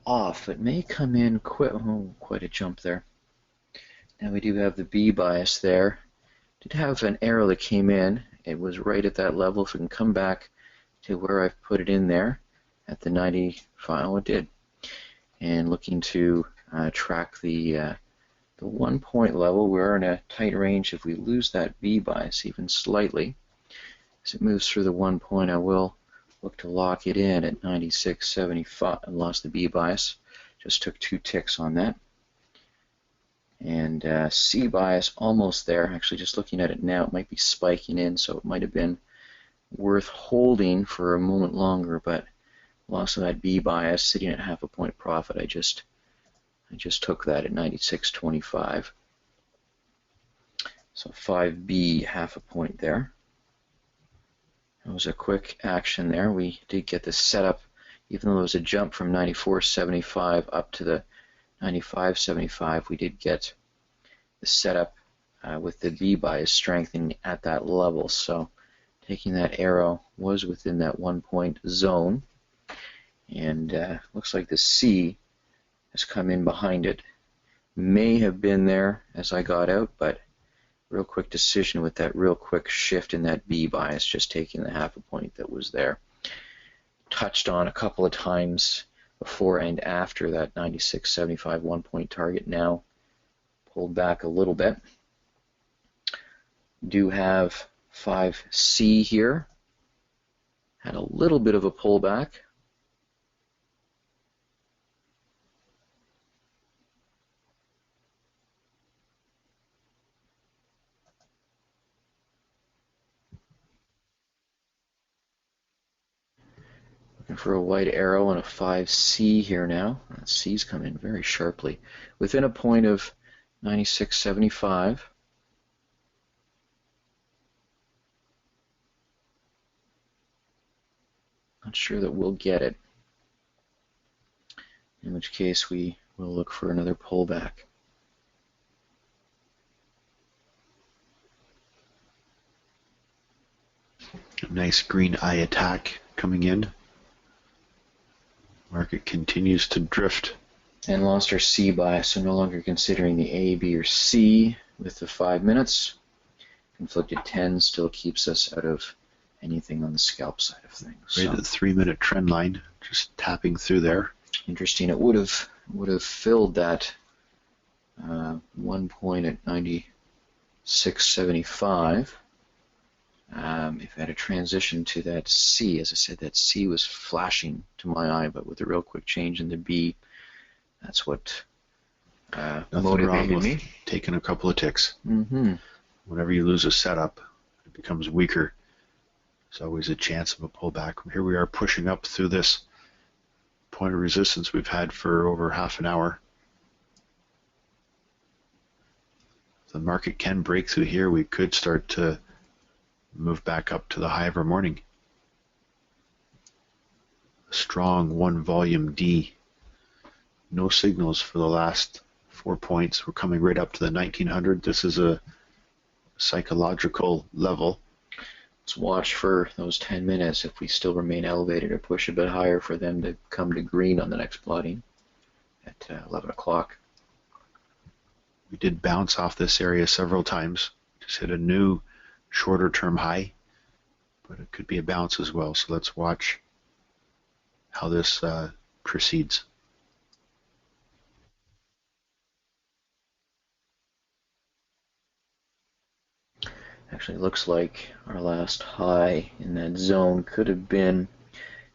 off. It may come in quite a jump there. Now we do have the B bias there. Did have an arrow that came in. It was right at that level. If we can come back to where I've put it in there at the 95, oh, it did. And looking to track the 1 point level, we're in a tight range. If we lose that B bias even slightly, as it moves through the 1 point, I will look to lock it in at 96.75. I lost the B bias. Just took 2 ticks on that. And C bias almost there. Actually, just looking at it now, it might be spiking in, so it might have been worth holding for a moment longer, but loss of that B bias sitting at half a point profit. I just took that at 96.25. So 5B, half a point there. That was a quick action there. We did get the setup, even though there was a jump from 94.75 up to the 95.75, we did get the setup with the B bias strengthening at that level. So taking that arrow was within that 1 point zone. And looks like the C has come in behind it. May have been there as I got out, but real quick decision with that real quick shift in that B bias, just taking the half a point that was there. Touched on a couple of times before and after that 96.75 1 point target. Now pulled back a little bit. Do have 5C here. had a little bit of a pullback. Looking for a white arrow on a 5C here now. That C's come in very sharply. Within a point of 96.75. Not sure that we'll get it. In which case we will look for another pullback. Nice green eye attack coming in. Market continues to drift. And lost our C bias, so no longer considering the A, B, or C with the 5 minutes. Conflicted 10 still keeps us out of anything on the scalp side of things. Right at the 3-minute trend line, just tapping through there. Interesting. It would have filled that 1 point at 96.75. If it had a transition to that C, as I said, that C was flashing to my eye, but with a real quick change in the B, that's what motivated me. Taking a couple of ticks. Mm-hmm. Whenever you lose a setup, it becomes weaker. There's always a chance of a pullback. Here we are pushing up through this point of resistance we've had for over half an hour. If the market can break through here, we could start to move back up to the high of our morning. A strong 1 volume D. No signals for the last 4 points. We're coming right up to the 1900. This is a psychological level. Let's watch for those 10 minutes if we still remain elevated or push a bit higher for them to come to green on the next plotting at 11 o'clock. We did bounce off this area several times. Just hit a new shorter term high, but it could be a bounce as well. So let's watch how this proceeds. Actually, it looks like our last high in that zone could have been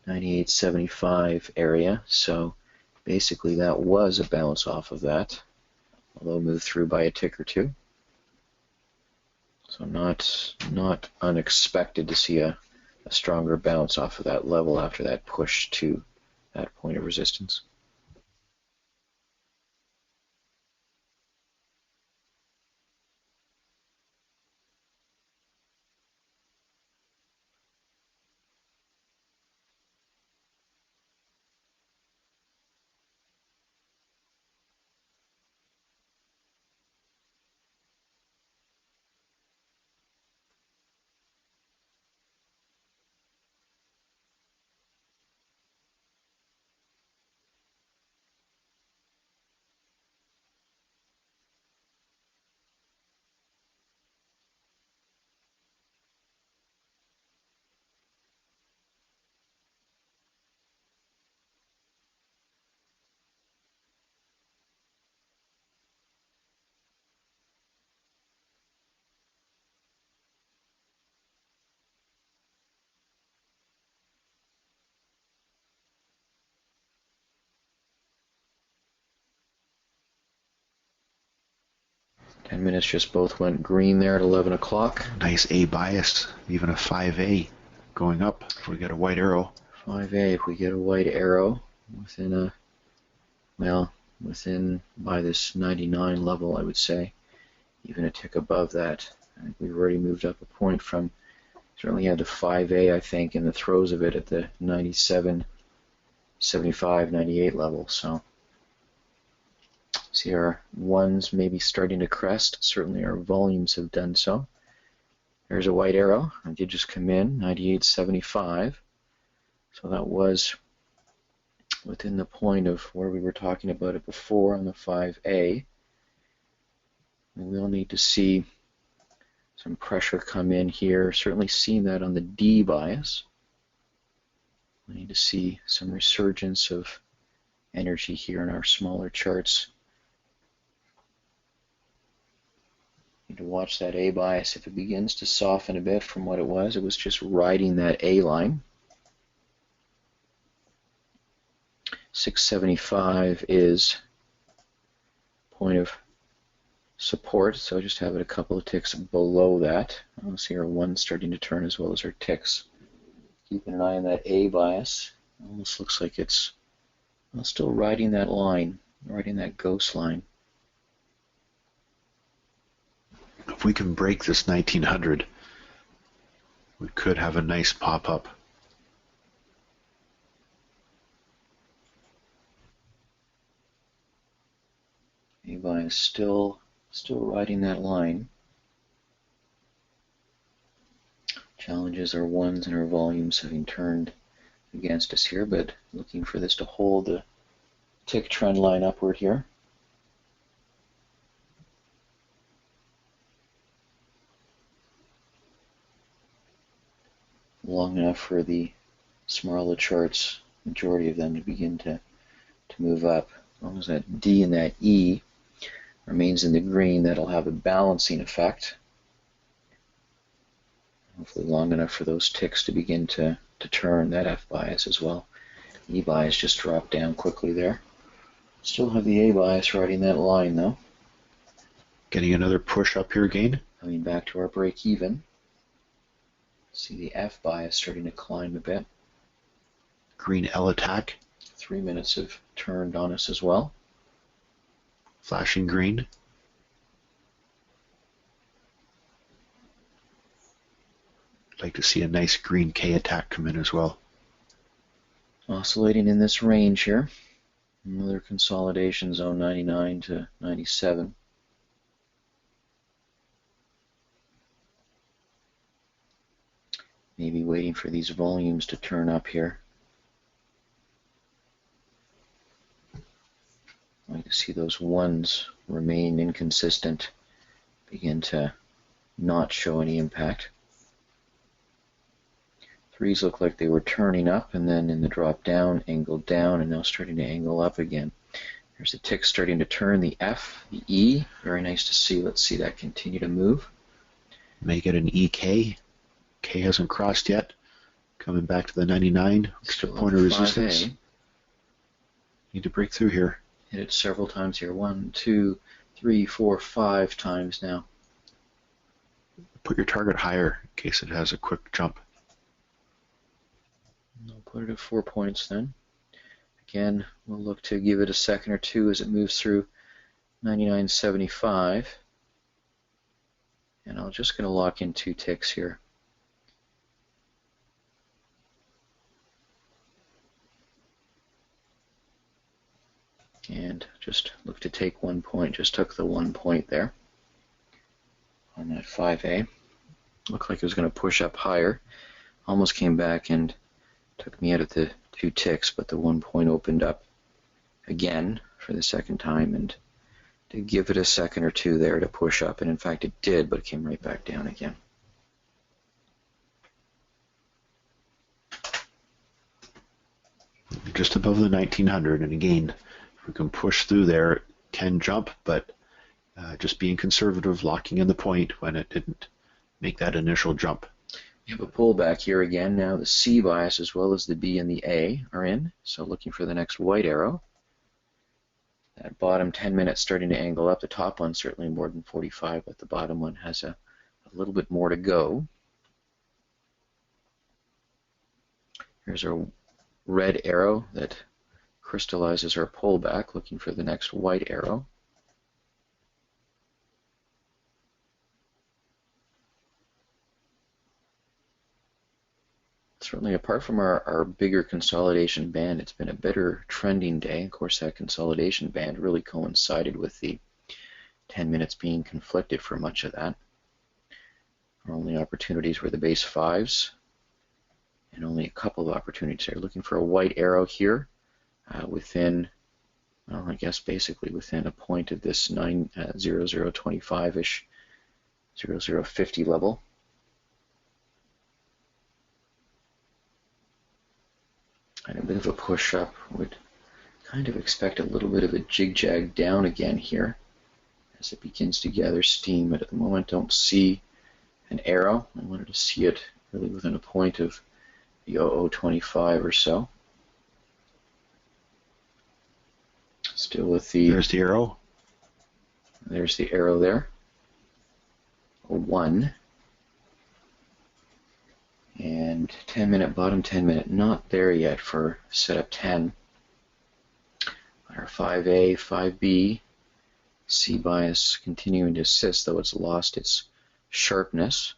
98.75 area. So basically that was a bounce off of that, although moved through by a tick or two. So not unexpected to see a stronger bounce off of that level after that push to that point of resistance. Ten minutes just both went green there at 11 o'clock. Nice A bias, even a 5A going up if we get a white arrow. 5A, if we get a white arrow within by this 99 level, I would say, even a tick above that. I think we've already moved up a point from, certainly had the 5A, I think, in the throes of it at the 97, 75, 98 level. So see our ones maybe starting to crest. Certainly our volumes have done so. There's a white arrow. I did just come in, 98.75. So that was within the point of where we were talking about it before on the 5A. And we'll need to see some pressure come in here. Certainly seen that on the D bias. We need to see some resurgence of energy here in our smaller charts. Need to watch that A bias. If it begins to soften a bit from what it was just riding that A line. 675 is point of support, so just have it a couple of ticks below that. I'll see our one starting to turn as well as our ticks. Keeping an eye on that A bias. Almost looks like it's still riding that line, riding that ghost line. If we can break this 1900, we could have a nice pop-up. A bias still riding that line. Challenges our ones and our volumes having turned against us here, but looking for this to hold the tick trend line upward here. Long enough for the smaller charts, majority of them, to begin to move up. As long as that D and that E remains in the green, that'll have a balancing effect. Hopefully long enough for those ticks to begin to turn that F bias as well. E bias just dropped down quickly there. Still have the A bias riding that line though. Getting another push up here again. Coming back to our break even. See the F bias starting to climb a bit. Green L attack. 3 minutes have turned on us as well. Flashing green. I'd like to see a nice green K attack come in as well. Oscillating in this range here. Another consolidation zone, 99 to 97. Maybe waiting for these volumes to turn up here. I'd like to see those ones remain inconsistent, begin to not show any impact. Threes look like they were turning up and then in the drop down, angled down, and now starting to angle up again. There's a tick starting to turn, the F, the E, very nice to see. Let's see that continue to move. May get an EK. K hasn't crossed yet. Coming back to the 99. Still point of resistance. 5A. Need to break through here. Hit it several times here. 1, 2, 3, 4, 5 times now. Put your target higher in case it has a quick jump. I'll put it at 4 points then. Again, we'll look to give it a second or two as it moves through 99.75. And I'm just going to lock in 2 ticks here. And just look to take 1 point. Just took the 1 point there on that 5A. Looked like it was going to push up higher. Almost came back and took me out of the 2 ticks, but the 1 point opened up again for the second time and to give it a second or two there to push up. And in fact it did, but it came right back down again. Just above the 1900, and again, if we can push through there, it can jump, but just being conservative, locking in the point when it didn't make that initial jump. We have a pullback here again. Now the C bias as well as the B and the A are in, so looking for the next white arrow. That bottom 10 minutes starting to angle up. The top one certainly more than 45, but the bottom one has a little bit more to go. Here's our red arrow that crystallizes our pullback, looking for the next white arrow. Certainly, apart from our bigger consolidation band, it's been a better trending day. Of course, that consolidation band really coincided with the 10 minutes being conflicted for much of that. Our only opportunities were the base 5s, and only a couple of opportunities there. Looking for a white arrow here within, well, I guess basically within a point of this 0025-ish, 0050 level. And a bit of a push up. Would kind of expect a little bit of a jig-jag down again here as it begins to gather steam, but at the moment don't see an arrow. I wanted to see it really within a point of the 0025 or so. Still with the... There's the arrow. There's the arrow there. A 1. And 10-minute bottom, 10-minute not there yet for setup 10. Our 5A, 5B, C bias continuing to assist, though it's lost its sharpness.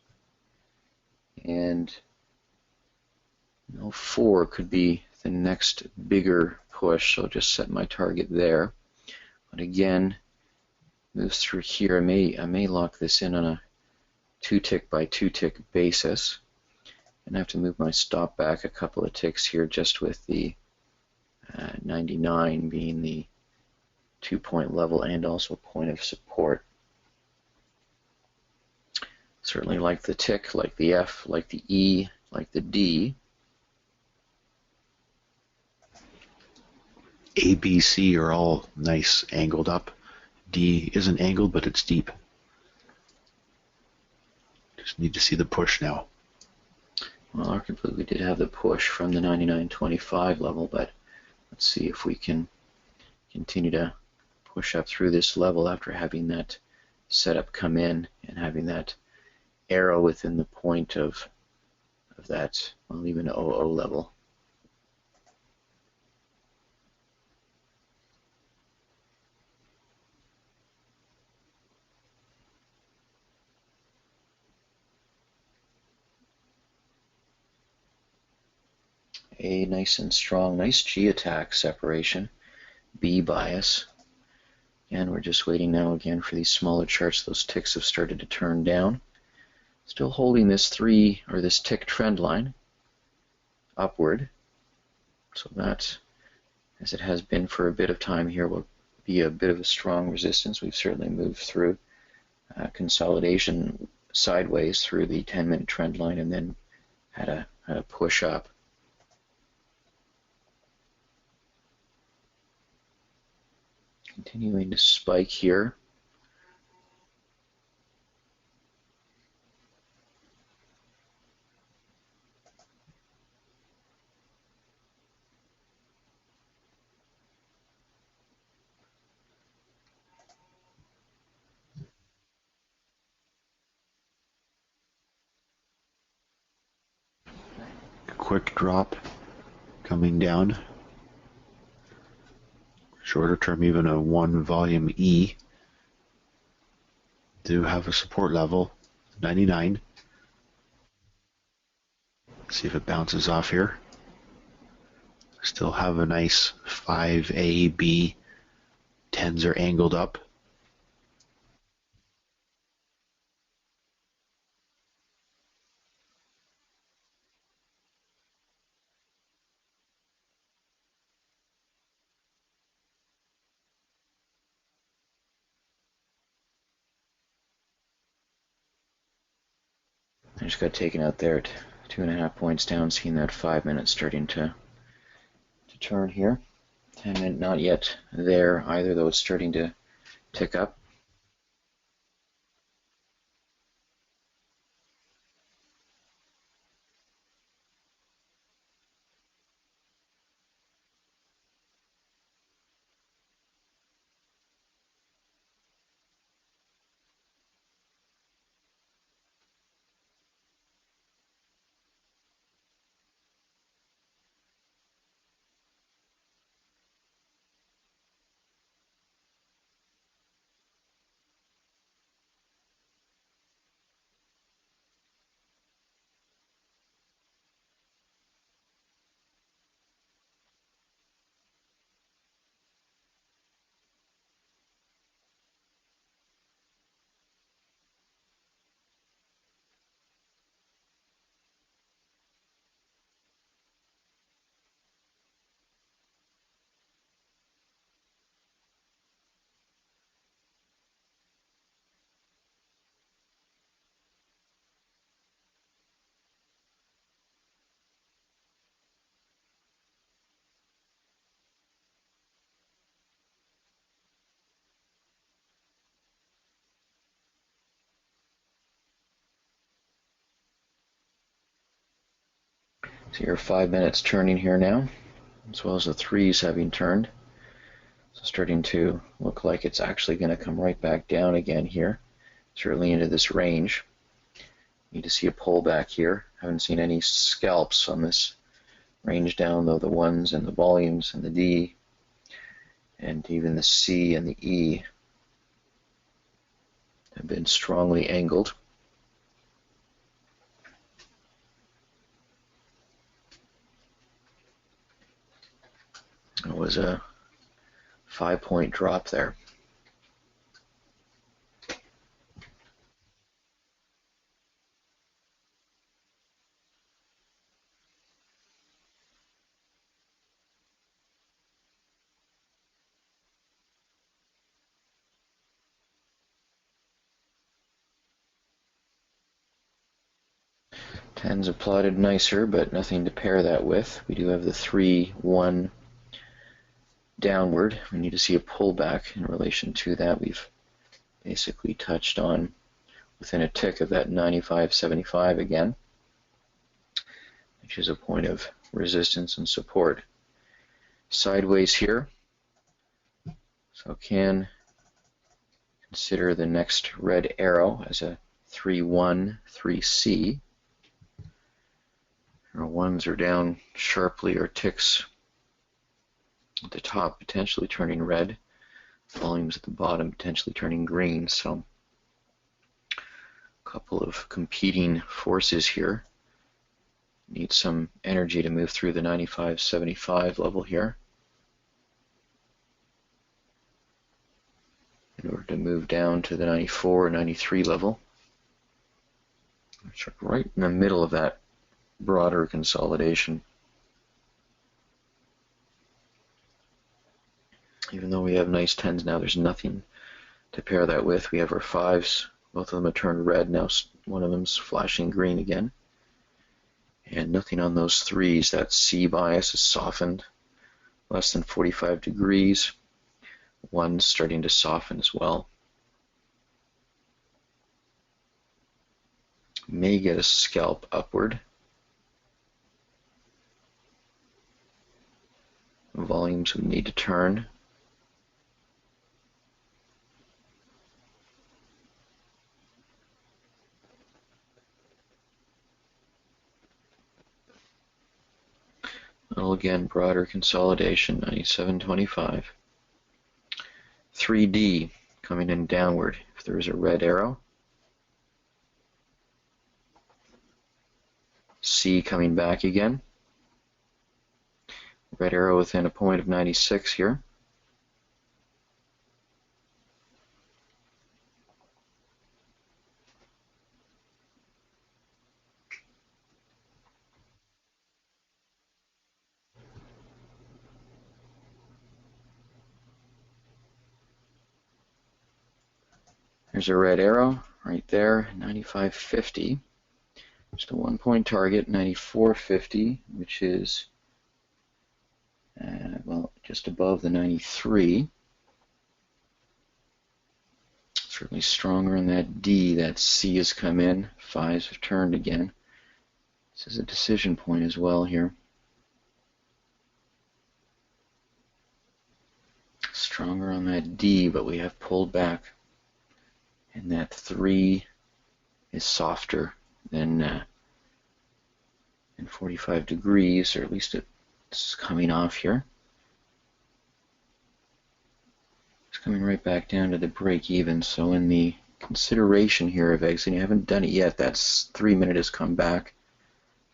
And 4 could be the next bigger push, so I'll just set my target there. But again, moves through here. I may lock this in on a 2-tick by 2-tick basis. And I have to move my stop back a couple of ticks here, just with the 99 being the 2-point level and also point of support. Certainly like the tick, like the F, like the E, like the D. A, B, C are all nice angled up. D isn't angled, but it's deep. Just need to see the push now. Well, arguably we did have the push from the 99.25 level, but let's see if we can continue to push up through this level after having that setup come in and having that arrow within the point of that, well, even 00 level. A nice and strong, nice G attack separation. B bias. And we're just waiting now again for these smaller charts. Those ticks have started to turn down. Still holding this this tick trend line upward. So that, as it has been for a bit of time here, will be a bit of a strong resistance. We've certainly moved through consolidation sideways through the 10-minute trend line and then had a push up. Continuing to spike here. Quick drop coming down. Shorter term, even a 1 volume E. Do have a support level, 99. See if it bounces off here. Still have a nice 5A, B. 10s are angled up. I just got taken out there at 2.5 points down, seeing that 5 minutes starting to turn here. 10-minute not yet there either, though it's starting to tick up. So your 5 minutes turning here now, as well as the 3s having turned. So starting to look like it's actually going to come right back down again here, certainly into this range. Need to see a pullback here. Haven't seen any scalps on this range down, though the ones and the volumes and the D and even the C and the E have been strongly angled. It was a 5-point drop there. Tens have plotted nicer, but nothing to pair that with. We do have the 3-1 downward. We need to see a pullback in relation to that. We've basically touched on within a tick of that 95.75 again, which is a point of resistance and support. Sideways here, so can consider the next red arrow as a 3-1, 3C. Our ones are down sharply, or ticks at the top potentially turning red, volumes at the bottom potentially turning green. So a couple of competing forces here. Need some energy to move through the 95.75 level here in order to move down to the 94 or 93 level. Which are right in the middle of that broader consolidation. Even though we have nice 10s now, there's nothing to pair that with. We have our 5s. Both of them have turned red. Now one of them's flashing green again. And nothing on those 3s. That C bias is softened. Less than 45 degrees. One's starting to soften as well. May get a scalp upward. Volumes we need to turn. Well, again, broader consolidation, 97.25. 3D coming in downward. If there's a red arrow. C coming back again. Red arrow within a point of 96 here. There's a red arrow right there, 95.50. Just a 1-point target, 94.50, which is well, just above the 93. Certainly stronger in that D. That C has come in. 5s have turned again. This is a decision point as well here. Stronger on that D, but we have pulled back. And that 3 is softer than 45 degrees, or at least it's coming off here. It's coming right back down to the break even. So in the consideration here of exiting, I haven't done it yet. That's 3-minute has come back.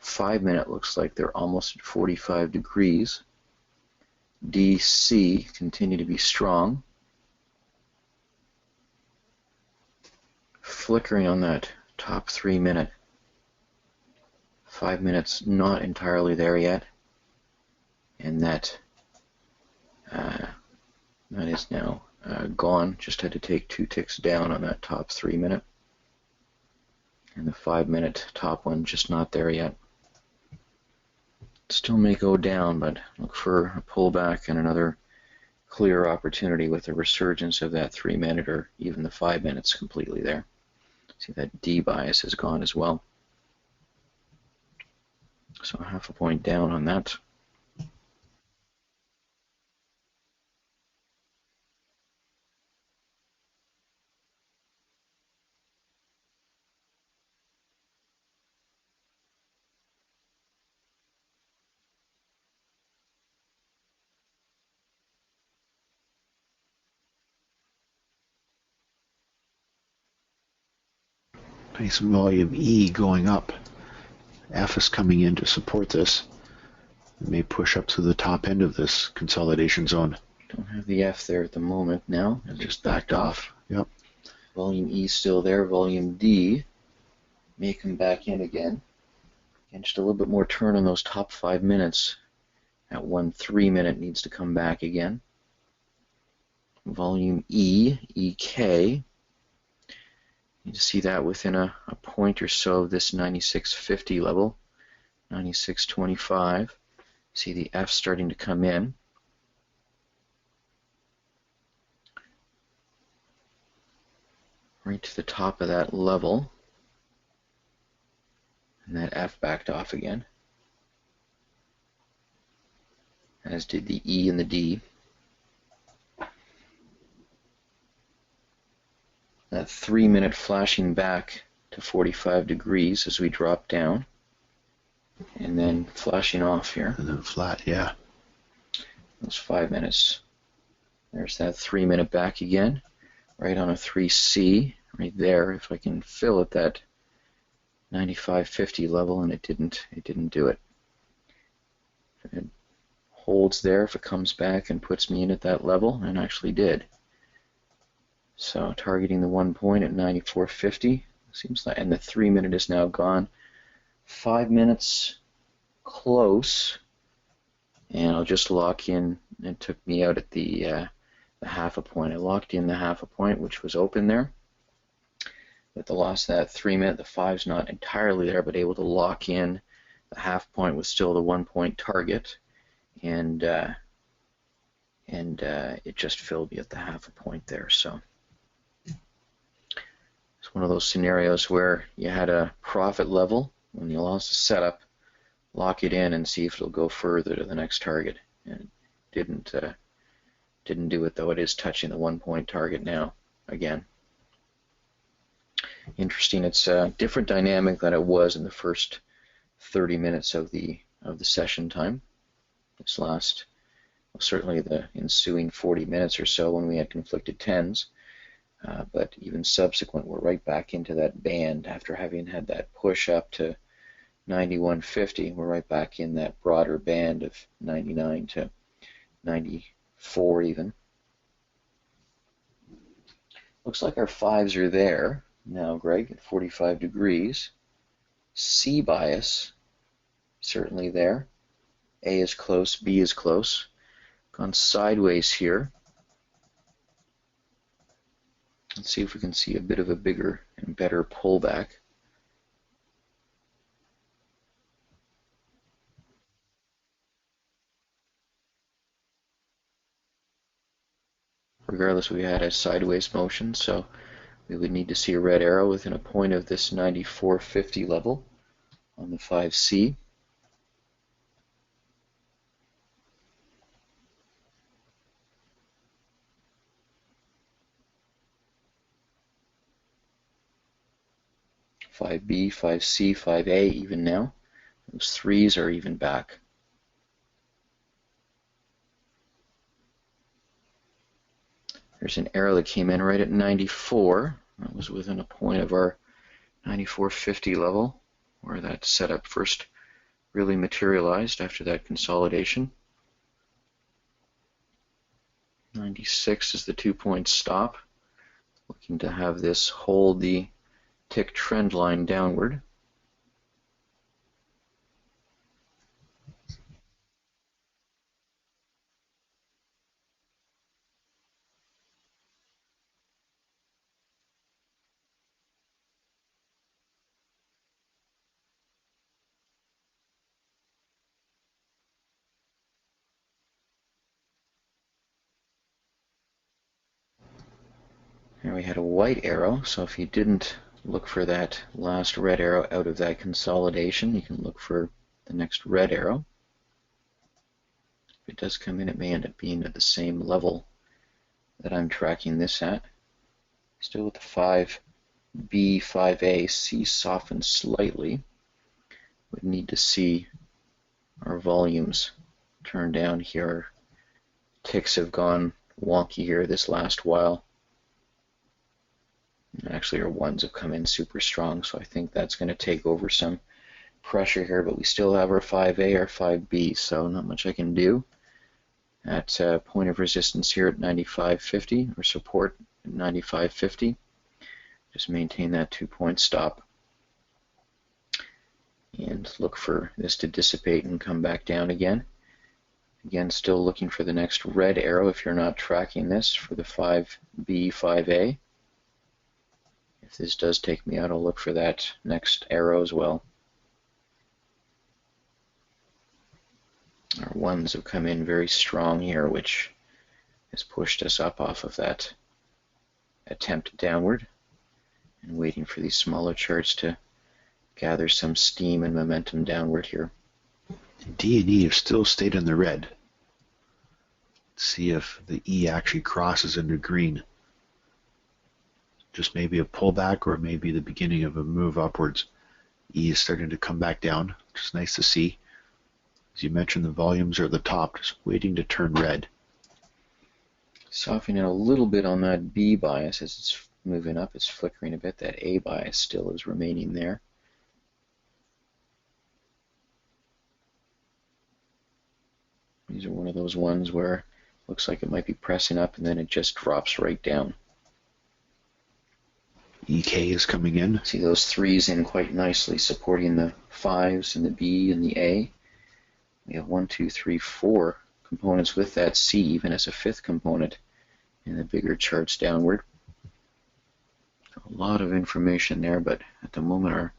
5-minute looks like they're almost at 45 degrees. DC continue to be strong. Flickering on that top 3-minute. 5 minutes not entirely there yet. And that is now gone. Just had to take 2 ticks down on that top 3-minute. And the 5-minute top one just not there yet. Still may go down, but look for a pullback and another clear opportunity with a resurgence of that 3-minute or even the 5 minutes completely there. See that D bias has gone as well. So half a point down on that. Nice volume E going up. F is coming in to support this. It may push up to the top end of this consolidation zone. Don't have the F there at the moment now. It just backed off. Yep. Volume E still there. Volume D may come back in again. And just a little bit more turn on those top 5 minutes. That 1 3-minute needs to come back again. Volume E, EK. Need to see that within a point or so of this 96.50 level, 96.25. See the F starting to come in. Right to the top of that level. And that F backed off again, as did the E and the D. That 3-minute flashing back to 45 degrees as we drop down, and then flashing off here. And then flat, yeah. Those 5 minutes. There's that 3-minute back again, right on a 3C, right there. If I can fill at that 95.50 level, and it didn't do it. If it holds there, if it comes back and puts me in at that level, and actually did. So targeting the 1 point at 94.50 seems like, and the 3-minute is now gone. 5 minutes close, and I'll just lock in. It took me out at the half a point. I locked in the half a point, which was open there. With the loss of that 3-minute, the 5's not entirely there, but able to lock in. The half point was still the 1 point target, and it just filled me at the half a point there. So it's one of those scenarios where you had a profit level when you lost the setup, lock it in and see if it'll go further to the next target. And it didn't do it, though. It is touching the 1 point target now again. Interesting. It's a different dynamic than it was in the first 30 minutes of the session time. This last, well, certainly the ensuing 40 minutes or so when we had conflicted tens. But even subsequent, we're right back into that band after having had that push up to 91.50. We're right back in that broader band of 99 to 94 even. Looks like our 5s are there now, Greg, at 45 degrees. C bias, certainly there. A is close, B is close. Gone sideways here. Let's see if we can see a bit of a bigger and better pullback. Regardless, we had a sideways motion, so we would need to see a red arrow within a point of this 94.50 level on the 5C. Five B, 5C, 5A even now. Those 3s are even back. There's an arrow that came in right at 94. That was within a point of our 94.50 level, where that setup first really materialized after that consolidation. 96 is the 2 point stop. Looking to have this hold the tick trend line downward. And we had a white arrow, so if you didn't look for that last red arrow out of that consolidation, you can look for the next red arrow. If it does come in, it may end up being at the same level that I'm tracking this at. Still with the 5B, 5A, C softened slightly. Would need to see our volumes turn down here. Ticks have gone wonky here this last while. Actually, our ones have come in super strong, so I think that's going to take over some pressure here, but we still have our 5A, our 5B, so not much I can do. At point of resistance here at 95.50, or support at 95.50. Just maintain that 2-point stop and look for this to dissipate and come back down again. Again, still looking for the next red arrow if you're not tracking this for the 5B, 5A. If this does take me out, I'll look for that next arrow as well. Our ones have come in very strong here, which has pushed us up off of that attempt downward, and waiting for these smaller charts to gather some steam and momentum downward here. D and E have still stayed in the red. Let's see if the E actually crosses into green. Just maybe a pullback or maybe the beginning of a move upwards. E is starting to come back down, which is nice to see. As you mentioned, the volumes are at the top, just waiting to turn red. Softening a little bit on that B bias as it's moving up. It's flickering a bit. That A bias still is remaining there. These are one of those ones where it looks like it might be pressing up and then it just drops right down. EK is coming in. See those threes in quite nicely, supporting the 5s and the B and the A. We have 1, 2, 3, 4 components with that C, even as a 5th component in the bigger charts downward. A lot of information there, but at the moment our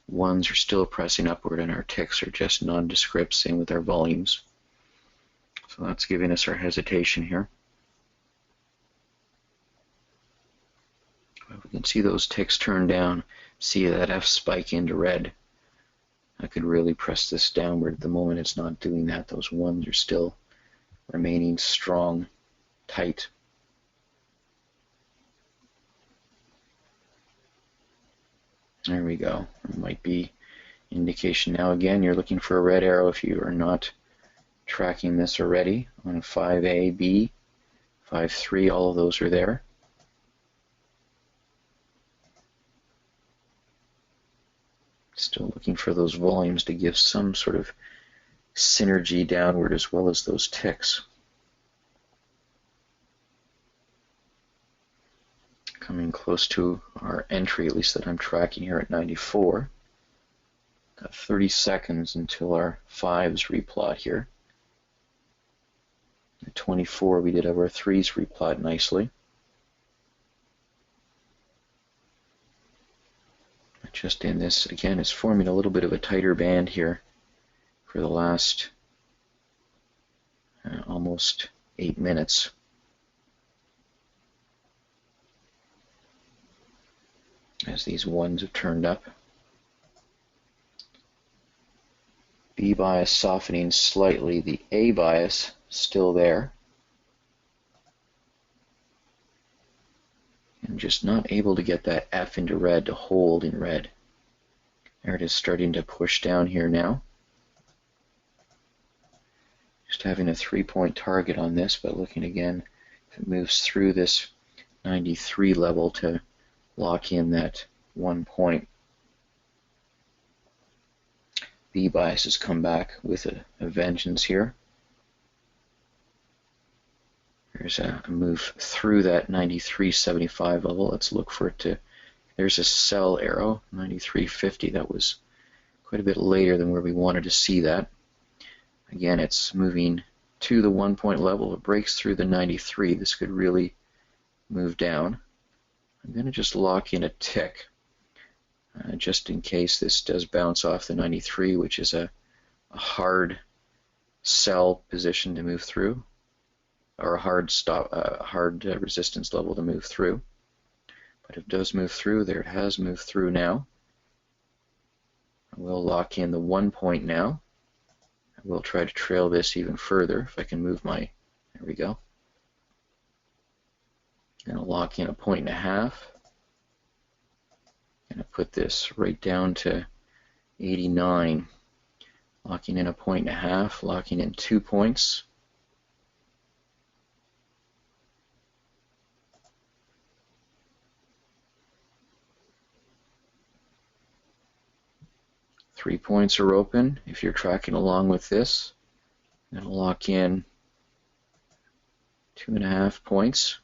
ones are still pressing upward and our ticks are just nondescript, same with our volumes. So that's giving us our hesitation here. If we can see those ticks turn down, see that F spike into red, I could really press this downward. At the moment it's not doing that. Those ones are still remaining strong, tight. There we go. It might be indication now. Again, you're looking for a red arrow if you are not tracking this already on a 5A, B, 5.3, all of those are there. Still looking for those volumes to give some sort of synergy downward as well as those ticks. Coming close to our entry, at least that I'm tracking here at 94. Got 30 seconds until our 5s replot here. At 24 we did have our 3s replot nicely. Just in this, again, it's forming a little bit of a tighter band here for the last almost 8 minutes. As these ones have turned up. B bias softening slightly, the A bias still there. I'm just not able to get that F into red to hold in red. There it is starting to push down here now. Just having a 3-point target on this, but looking again if it moves through this 93 level to lock in that 1 point. B bias has come back with a vengeance here. There's a move through that 93.75 level. Let's look for it to, there's a sell arrow, 93.50. That was quite a bit later than where we wanted to see that. Again, it's moving to the 1 point level. It breaks through the 93. This could really move down. I'm going to just lock in a tick just in case this does bounce off the 93, which is a hard sell position to move through, or a hard stop, hard resistance level to move through. But if it does move through, there it has moved through now. We'll lock in the 1 point now. We'll try to trail this even further if I can move my, there we go. I'm going to lock in a 1.5 points. I'm going to put this right down to 89. Locking in a 1.5 points, locking in 2 points. 3 points are open. If you're tracking along with this, I'm going to lock in 2.5 points.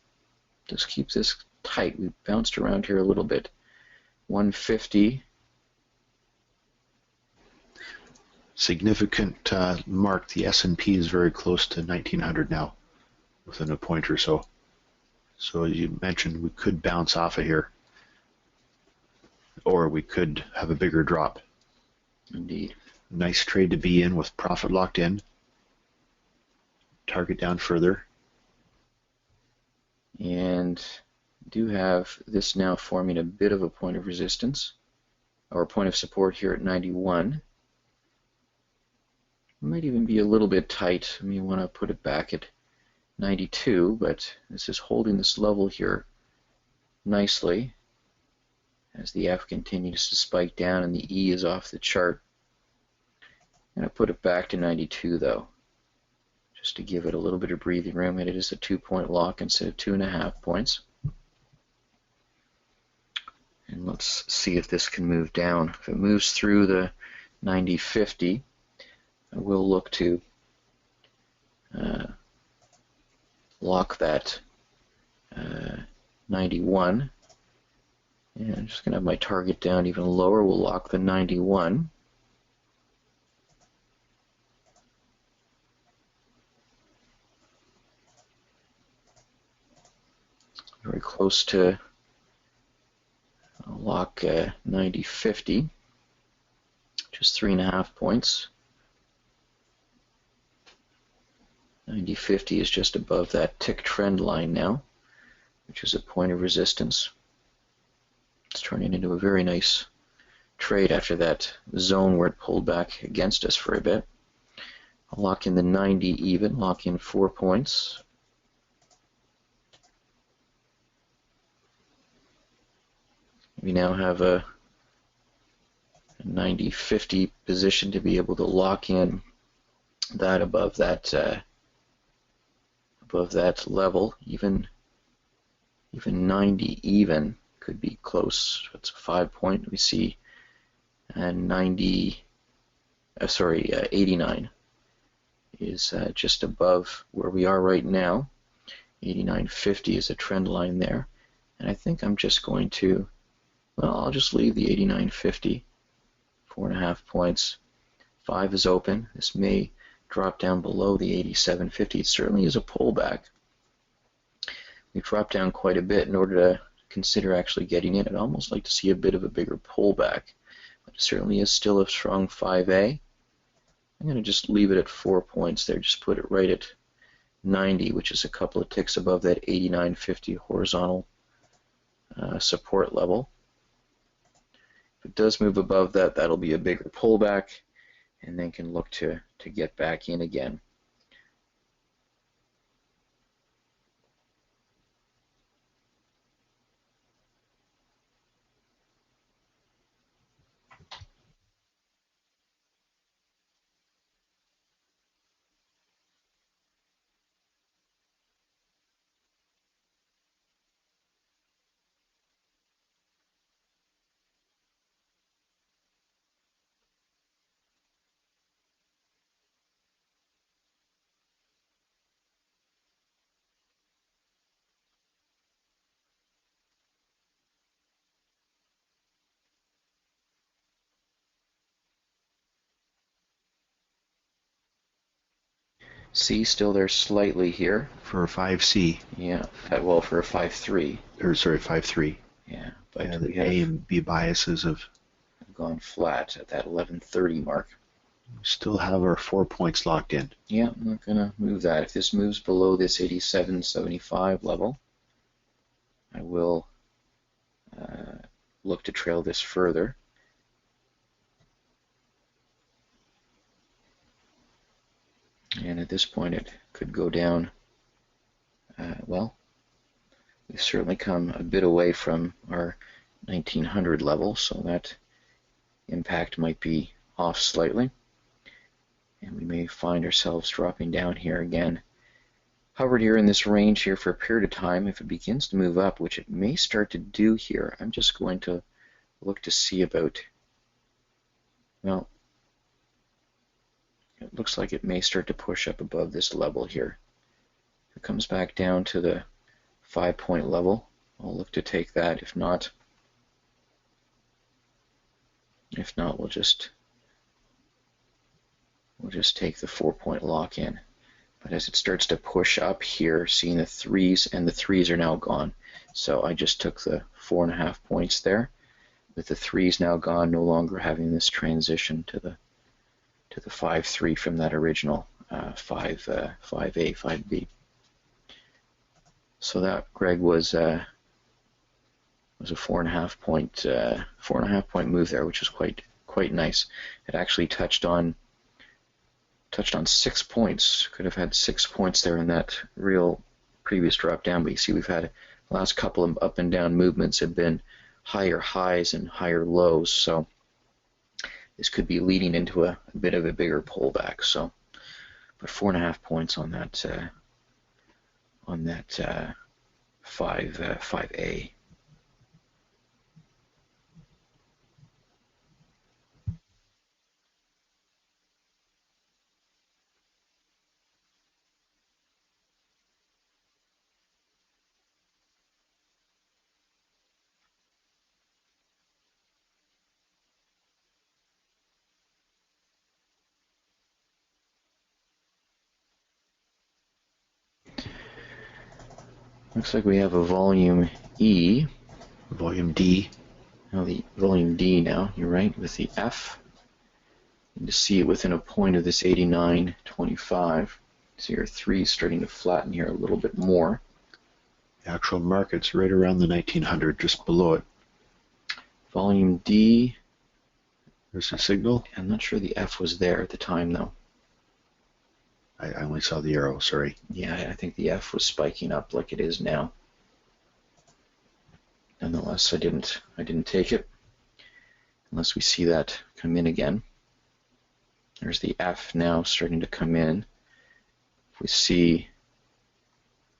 Just keep this tight. We've bounced around here a little bit. 150. Significant mark. The S&P is very close to 1900 now, within a point or so. So as you mentioned, we could bounce off of here, or we could have a bigger drop. Indeed. Nice trade to be in with profit locked in. Target down further. And do have this now forming a bit of a point of resistance, or a point of support here at 91. Might even be a little bit tight. I may want to put it back at 92, but this is holding this level here nicely as the F continues to spike down and the E is off the chart. I'm going to put it back to 92 though, just to give it a little bit of breathing room, and it is a 2-point lock instead of 2.5 points. And let's see if this can move down. If it moves through the 90.50, I will look to lock that 91. And I'm just going to have my target down even lower. We'll lock the 91. Very close to lock 90.50, just 3.5 points. 90.50 is just above that tick trend line now, which is a point of resistance. It's turning into a very nice trade after that zone where it pulled back against us for a bit. I'll lock in the 90 even, lock in 4 points. We now have a 90.50 position to be able to lock in that above that level. Even 90 even could be close. It's a 5-point. We see 89 is just above where we are right now. 89.50 is a trend line there, and I think I'm just going to, well, I'll just leave the 89.50, 4.5 points. 5 is open. This may drop down below the 87.50. It certainly is a pullback. We dropped down quite a bit in order to consider actually getting in. I'd almost like to see a bit of a bigger pullback, but it certainly is still a strong 5A. I'm going to just leave it at 4 points there. Just put it right at 90, which is a couple of ticks above that 89.50 horizontal support level. If it does move above that, that'll be a bigger pullback, and then can look to get back in again. C still there slightly here. For a 5C. Yeah, well, for a 5.3. Or sorry, 5.3. Yeah, but Yeah, we the A and B biases have gone flat at that 11.30 mark. still have our 4 points locked in. Yeah, I'm not going to move that. If this moves below this 87.75 level, I will look to trail this further. And at this point, it could go down. Well, we've certainly come a bit away from our 1900 level, so that impact might be off slightly. And we may find ourselves dropping down here again. Hovered here in this range here for a period of time. If it begins to move up, which it may start to do here, I'm just going to look to see about, Well, it looks like it may start to push up above this level here. If it comes back down to the 5-point level, I'll look to take that. If not, we'll just take the 4-point lock in. But as it starts to push up here, seeing the threes, and the threes are now gone. So I just took the 4.5 points there. With the threes now gone, no longer having this transition to the 5-3 from that original 5A, 5B. So that, Greg, was a 4.5 point move there, which is quite nice. It actually touched on 6 points. Could have had 6 points there in that real previous drop down. But you see, we've had the last couple of up and down movements have been higher highs and higher lows. So this could be leading into a bit of a bigger pullback. So, but 4.5 points on that 5A. Looks like we have a volume E. Volume D. Now the volume D now, you're right, with the F. And to see it within a point of this 89.25. So your 3 is starting to flatten here a little bit more. The actual market's right around the 1900, just below it. Volume D. There's a signal. I'm not sure the F was there at the time, though. I only saw the arrow, sorry. Yeah, I think the F was spiking up like it is now. Nonetheless, I didn't take it unless we see that come in again. There's the F now starting to come in. If we see,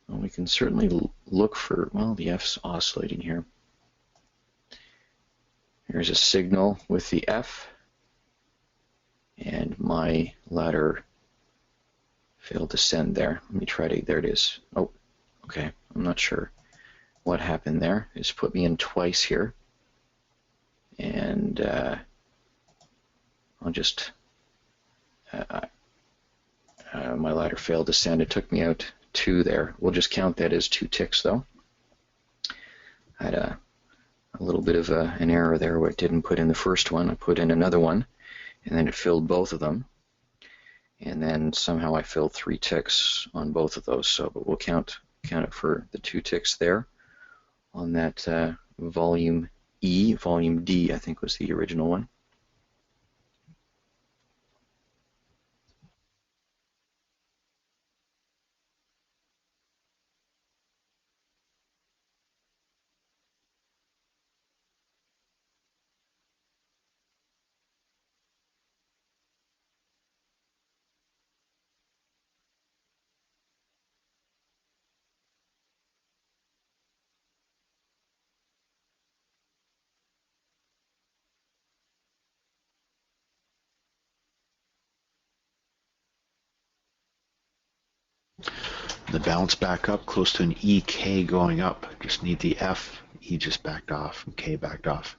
well, we can certainly look for, well, the F's oscillating here. Here's a signal with the F, and my ladder failed to send there. Let me try to, there it is. Oh, okay, I'm not sure what happened there. It's put me in twice here. And I'll just, my ladder failed to send. It took me out 2 there. We'll just count that as 2 ticks though. I had a little bit of an error there where it didn't put in the first one. I put in another one, and then it filled both of them. And then somehow I filled 3 ticks on both of those. So, but we'll count it for the 2 ticks there on that volume E. Volume D, I think, was the original one. The bounce back up close to an EK going up. Just need the F. E just backed off and K backed off.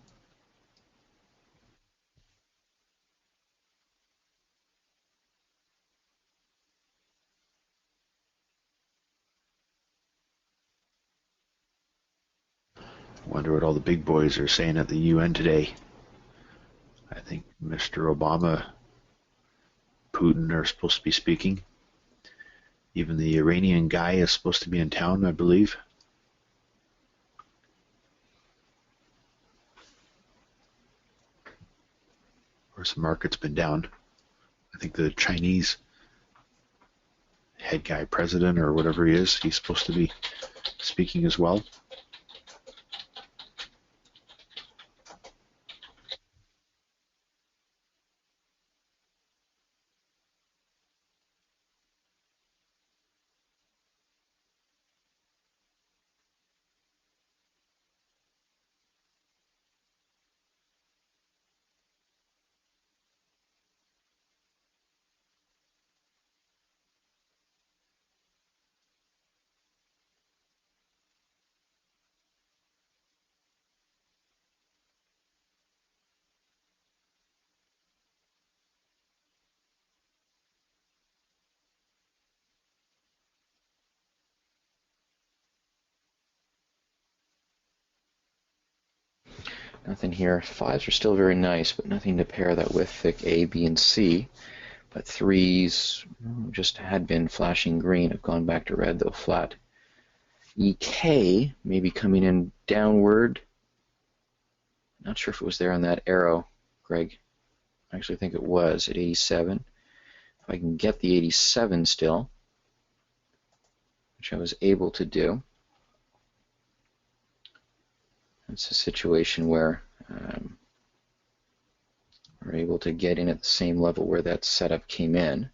Wonder what all the big boys are saying at the UN today. I think Mr. Obama, Putin are supposed to be speaking. Even the Iranian guy is supposed to be in town, I believe. Of course, the market's been down. I think the Chinese head guy, president or whatever he is, he's supposed to be speaking as well. Nothing here. 5s are still very nice, but nothing to pair that with thick A, B, and C. But 3s just had been flashing green, have gone back to red, though flat. EK maybe coming in downward. Not sure if it was there on that arrow, Greg. I actually think it was at 87. If I can get the 87 still, which I was able to do, it's a situation where we're able to get in at the same level where that setup came in.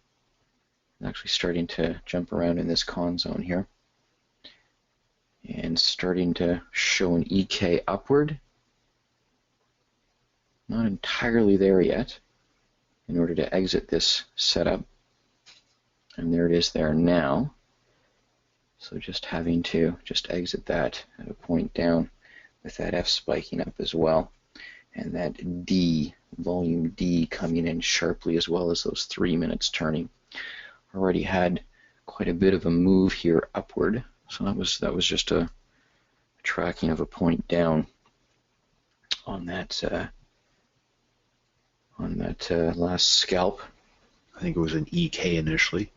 I'm actually starting to jump around in this con zone here and starting to show an EK upward. Not entirely there yet in order to exit this setup. And there it is there now. So just having to just exit that at a point down with that F spiking up as well. And that D, volume D, coming in sharply as well as those 3 minutes turning. Already had quite a bit of a move here upward. So that was just a tracking of a point down on that last scalp. I think it was an EK initially.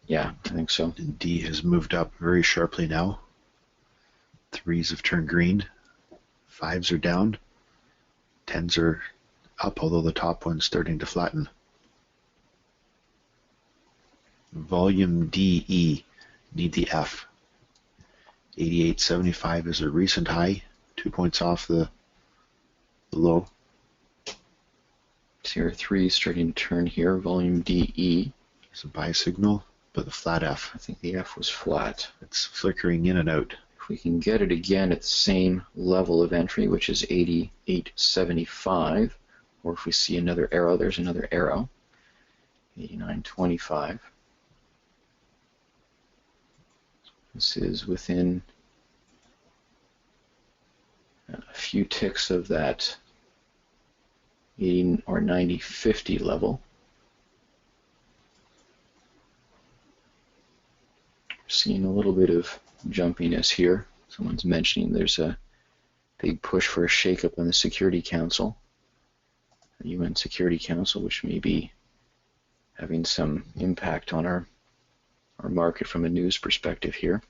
Yeah, I think so. And D has moved up very sharply now. 3s have turned green. 5s are down. 10s are up, although the top one's starting to flatten. Volume DE, need the F. 88.75 is a recent high, 2 points off the low. See our 3 starting to turn here, volume DE. It's a buy signal, but the flat F. I think the F was flat. It's flickering in and out. If we can get it again at the same level of entry, which is 88.75, or if we see another arrow, there's another arrow, 89.25. This is within a few ticks of that 80 or 90.50 level. Seeing a little bit of jumpiness here. Someone's mentioning there's a big push for a shakeup on the Security Council, the UN Security Council, which may be having some impact on our market from a news perspective here.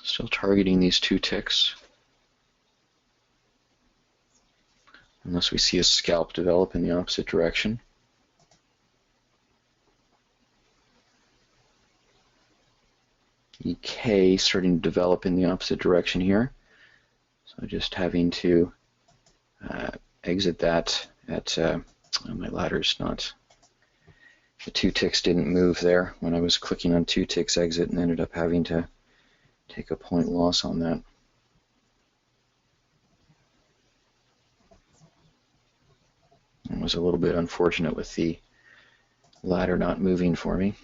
Still targeting these 2 ticks. Unless we see a scalp develop in the opposite direction. EK starting to develop in the opposite direction here. So just having to exit that at, my ladder's not, the 2 ticks didn't move there when I was clicking on 2 ticks exit and ended up having to take a point loss on that. It was a little bit unfortunate with the ladder not moving for me.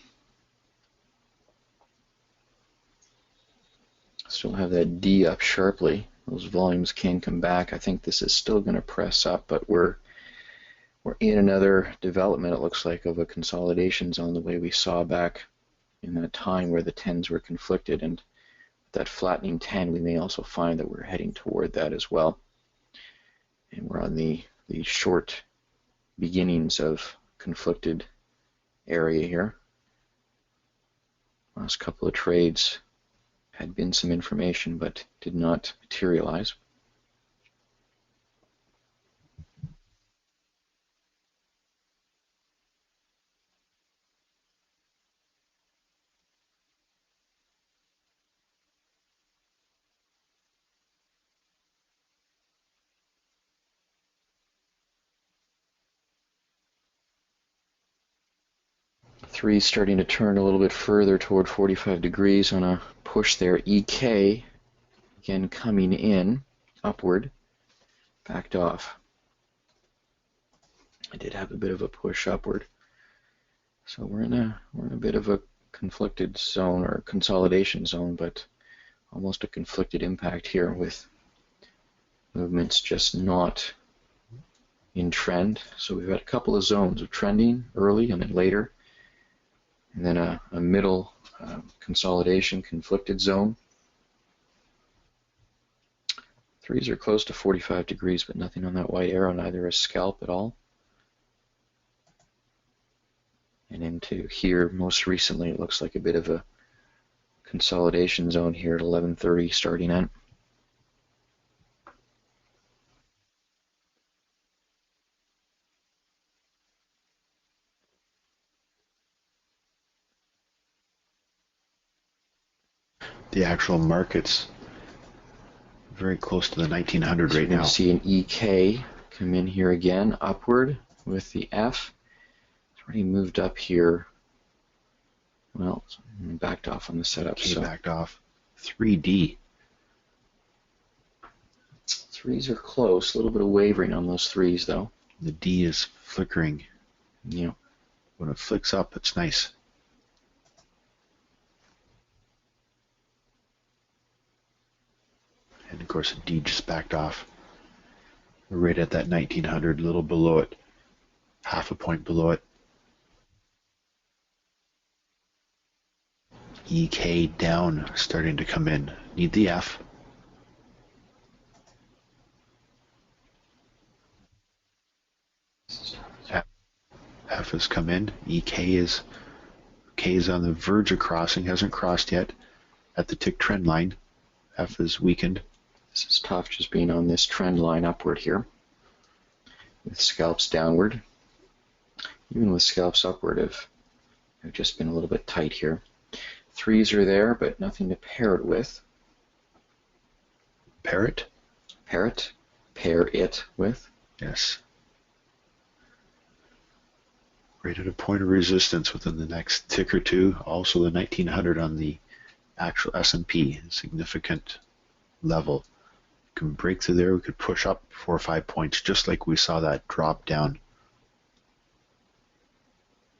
Still have that D up sharply. Those volumes can come back. I think this is still going to press up, but we're in another development, it looks like, of a consolidation zone the way we saw back in that time where the 10s were conflicted. And that flattening 10, we may also find that we're heading toward that as well. And we're on the short beginnings of conflicted area here. Last couple of trades had been some information but did not materialize. Three starting to turn a little bit further toward 45 degrees on a push there. EK again coming in upward, backed off. I did have a bit of a push upward, so we're in a bit of a conflicted zone or consolidation zone, but almost a conflicted impact here with movements just not in trend. So we've got a couple of zones of trending early and then later, and then a middle consolidation conflicted zone. Threes are close to 45 degrees, but nothing on that white arrow, neither is scalp at all. And into here, most recently, it looks like a bit of a consolidation zone here at 11:30 starting at. The actual market's very close to the 1900 So right you're going now. to see an EK come in here again, upward with the F. It's already moved up here. Well, backed off on the setup. Okay, so backed off. 3D. Threes are close. A little bit of wavering on those threes, though. The D is flickering. Yeah. When it flicks up, it's nice. And of course, the D just backed off. We're right at that 1900, a little below it. Half a point below it. EK down, starting to come in. Need the F. F has come in. EK is on the verge of crossing, hasn't crossed yet. At the tick trend line, F is weakened. This is tough, just being on this trend line upward here. With scalps downward. Even with scalps upward, have just been a little bit tight here. Threes are there, but nothing to pair it with. Parrot? Pair it with. Yes. Right at a point of resistance within the next tick or two. Also the 1900 on the actual S&P, significant level. Can break through there, we could push up 4 or 5 points, just like we saw that drop down.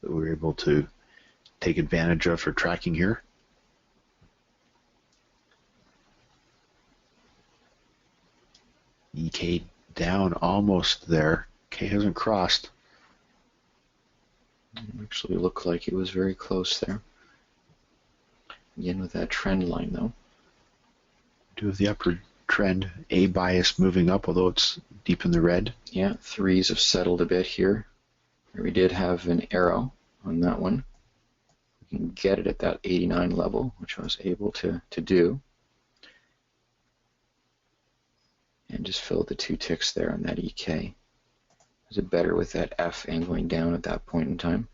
That we were able to take advantage of for tracking here. EK down, almost there. K hasn't crossed. It actually looked like it was very close there. Again with that trend line, though. Do have the upward trend, A bias moving up, although it's deep in the red. Yeah, threes have settled a bit here. We did have an arrow on that one. We can get it at that 89 level, which I was able to do. And just filled the 2 ticks there on that EK. Was it better with that F angling down at that point in time?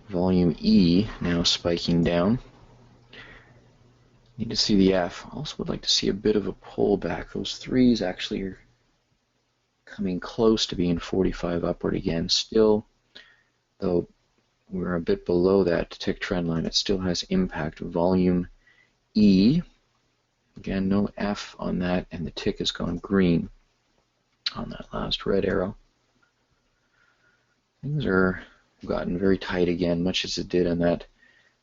Volume E now spiking down. Need to see the F. Also would like to see a bit of a pullback. Those threes actually are coming close to being 45 upward again. Still, though we're a bit below that tick trend line, it still has impact. Volume E, again, no F on that, and the tick has gone green on that last red arrow. Things are gotten very tight again, much as it did on that,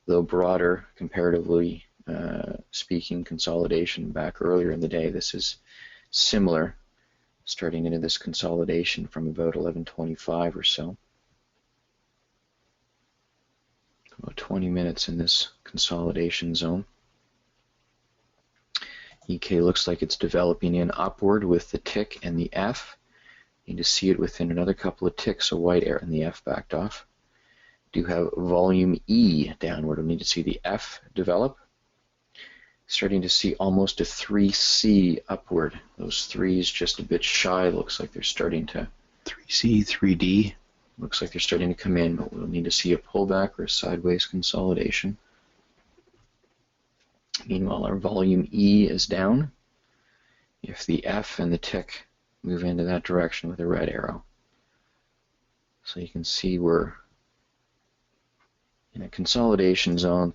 though broader, comparatively speaking, consolidation back earlier in the day. This is similar, starting into this consolidation from about 11:25 or so. About 20 minutes in this consolidation zone. EK looks like it's developing in upward with the tick and the F. Need to see it within another couple of ticks, a white arrow and the F backed off. Do have volume E downward. We need to see the F develop. Starting to see almost a 3C upward. Those threes just a bit shy. Looks like they're starting to 3C, 3D. Looks like they're starting to come in, but we'll need to see a pullback or a sideways consolidation. Meanwhile, our volume E is down. If the F and the tick move into that direction with a red arrow. So you can see we're In a consolidation zone,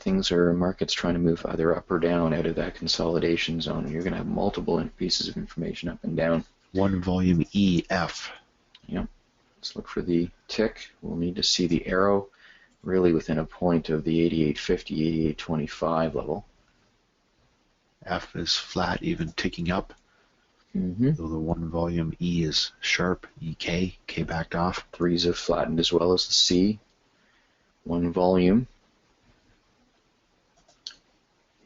markets trying to move either up or down out of that consolidation zone, and you're going to have multiple pieces of information up and down. One volume EF. Yep. Let's look for the tick. We'll need to see the arrow really within a point of the 88.50, 88.25 level. F is flat, even ticking up. Mm-hmm. Though the one volume E is sharp, EK, K backed off. Threes have flattened as well as the C. One volume.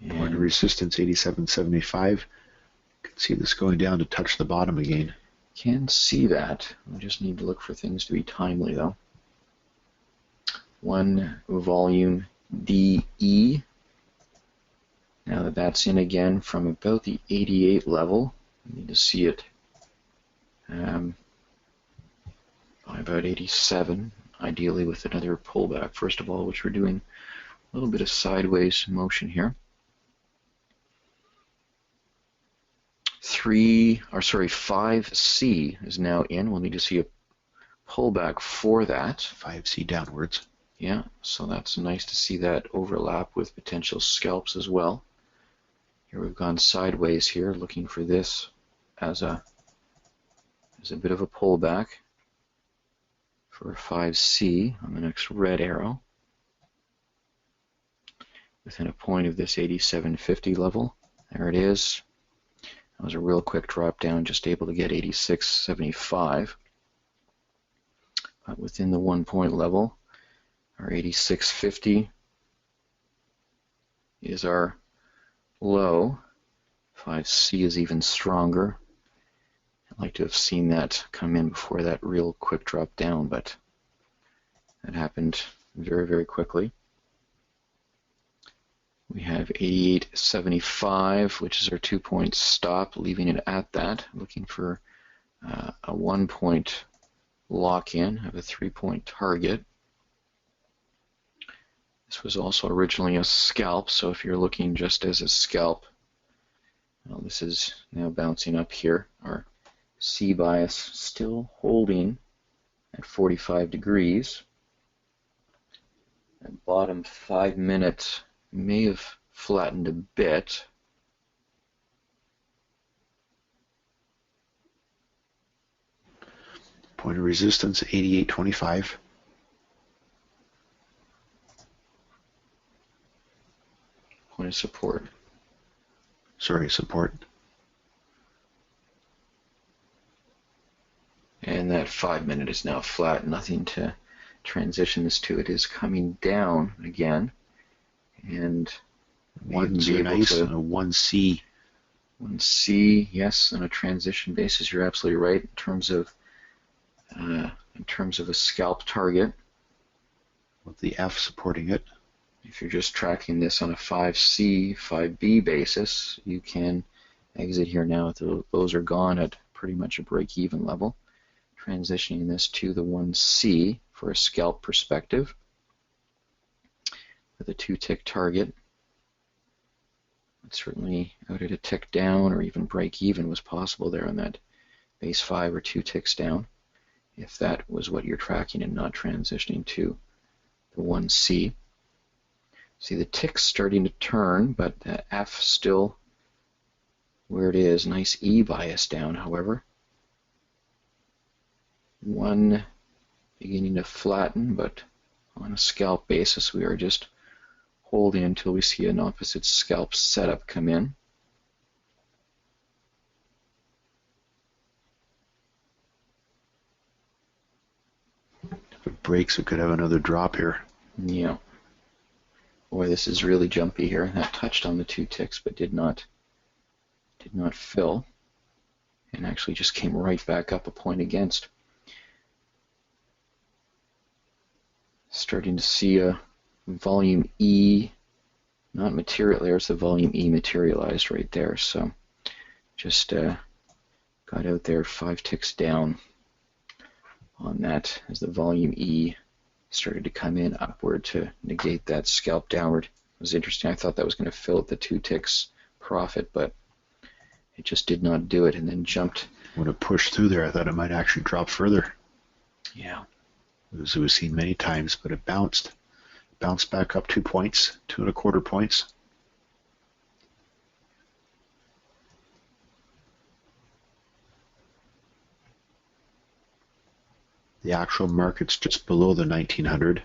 Point of resistance 87.75. You can see this going down to touch the bottom again. Can see that. We just need to look for things to be timely though. One volume DE. Now that that's in again from about the 88 level, we need to see it by about 87, ideally with another pullback first of all, which we're doing a little bit of sideways motion here. 5C is now in. We'll need to see a pullback for that. 5C downwards. Yeah, so that's nice to see that overlap with potential scalps as well. Here we've gone sideways here, looking for this as a bit of a pullback for a 5C on the next red arrow. Within a point of this 87.50 level. There it is. That was a real quick drop down, just able to get 86.75. But within the 1 point level, our 86.50 is our low. 5C is even stronger. I'd like to have seen that come in before that real quick drop down, but that happened very, very quickly. We have 88.75, which is our 2 point stop, leaving it at that. Looking for a 1 point lock-in of a 3 point target. This was also originally a scalp, so if you're looking just as a scalp, well, this is now bouncing up here. Our C bias still holding at 45 degrees. That bottom 5 minute may have flattened a bit. Point of resistance 88.25. Point of support. Sorry, support. And that 5 minute is now flat. Nothing to transition this to. It is coming down again. And Ones are nice, and a 1C. 1C, yes, on a transition basis, you're absolutely right in terms of a scalp target. With the F supporting it. If you're just tracking this on a 5C, 5B basis, you can exit here now. Those are gone at pretty much a break-even level. Transitioning this to the 1C for a scalp perspective with a 2-tick target. But certainly out at a tick down or even break-even was possible there on that base 5 or 2 ticks down, if that was what you're tracking and not transitioning to the 1C. See the ticks starting to turn, but the F still where it is. Nice E bias down, however. 1 beginning to flatten, but on a scalp basis we are just holding until we see an opposite scalp setup come in. If it breaks, it could have another drop here. Yeah. Boy, this is really jumpy here. That touched on the 2 ticks, but did not fill, and actually just came right back up a point against. Starting to see a volume E, not material. There's the volume E materialized right there. So just got out there 5 ticks down on that as the volume E started to come in upward to negate that scalp downward. It was interesting. I thought that was going to fill at the 2 ticks profit, but it just did not do it, and then jumped. When it pushed through there, I thought it might actually drop further. Yeah. As we've seen many times, but it bounced Bounce back up 2 points, 2.25 points. The actual market's just below the 1900.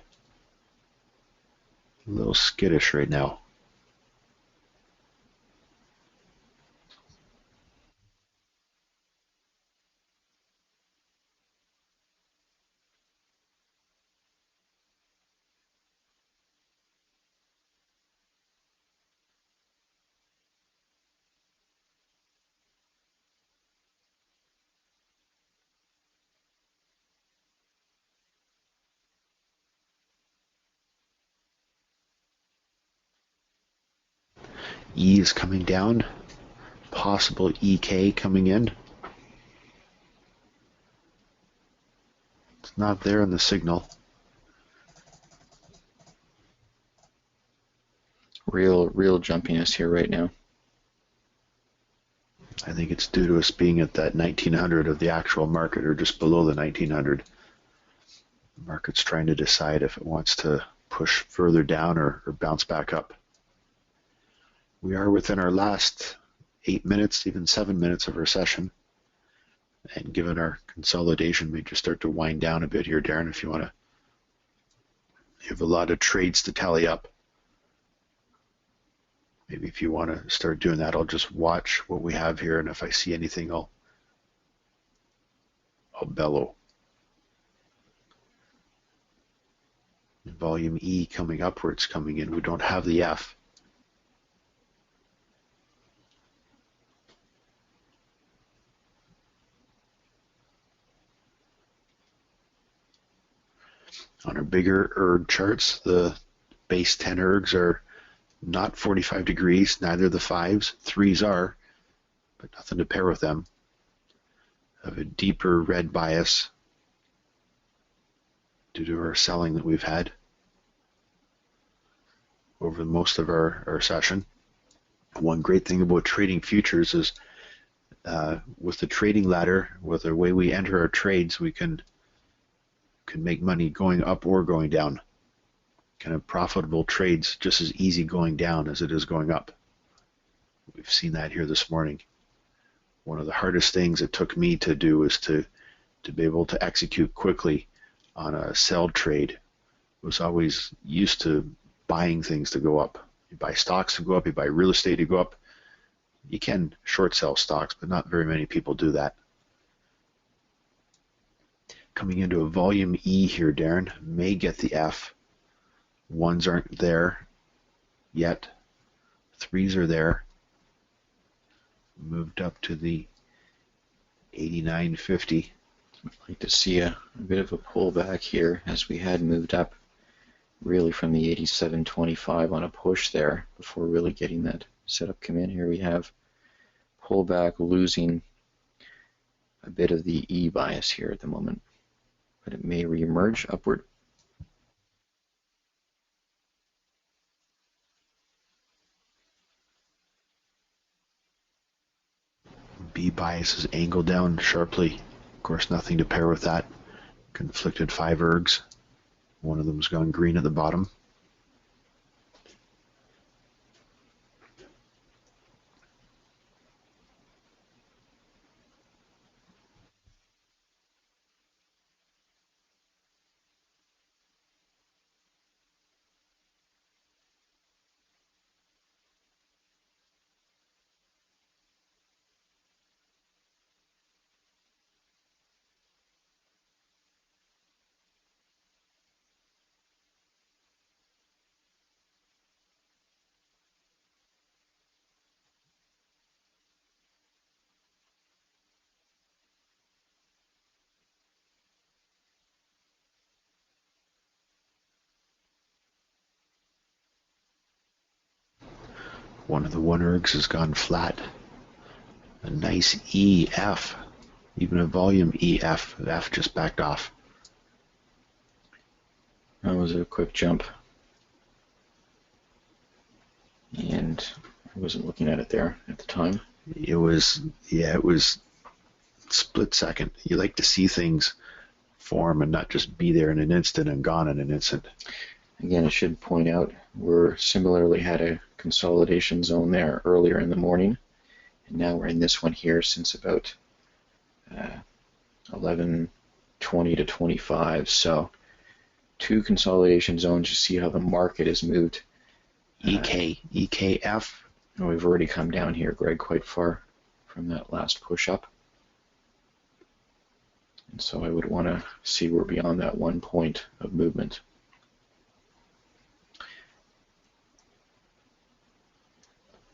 A little skittish right now. E is coming down. Possible EK coming in. It's not there in the signal. Real jumpiness here right now. I think it's due to us being at that 1900 of the actual market, or just below the 1900. The market's trying to decide if it wants to push further down or bounce back up. We are within our last 8 minutes, even 7 minutes of our session. And given our consolidation, we just start to wind down a bit here, Darren, if you want to. You have a lot of trades to tally up. Maybe if you want to start doing that, I'll just watch what we have here, and if I see anything, I'll bellow. Volume E coming upwards, coming in. We don't have the F. On our bigger erg charts, the base 10 ergs are not 45 degrees, neither the 5s. 3s are, but nothing to pair with them. Have a deeper red bias due to our selling that we've had over most of our session. One great thing about trading futures is with the trading ladder, with the way we enter our trades, we can make money going up or going down. Kind of profitable trades just as easy going down as it is going up. We've seen that here this morning. One of the hardest things it took me to do is to be able to execute quickly on a sell trade. I was always used to buying things to go up. You buy stocks to go up, you buy real estate to go up. You can short sell stocks, but not very many people do that. Coming into a volume E here, Darren, may get the F. 1s aren't there yet. 3s are there. Moved up to the 89.50. I'd like to see a bit of a pullback here, as we had moved up really from the 87.25 on a push there before really getting that setup come in. Here we have pullback, losing a bit of the E bias here at the moment, but it may reemerge upward. B bias is angled down sharply. Of course, nothing to pair with that. Conflicted 5 ergs. One of them's gone green at the bottom. One of the 1 ergs has gone flat. A nice EF, even a volume EF. F just backed off. That was a quick jump, and I wasn't looking at it there at the time. It was split second. You like to see things form and not just be there in an instant and gone in an instant. Again, I should point out we're similarly had a consolidation zone there earlier in the morning, and now we're in this one here since about 11:20 to 25. So two consolidation zones. You see how the market has moved. EKF. And we've already come down here, Greg, quite far from that last push up. And so I would want to see we're beyond that 1 point of movement.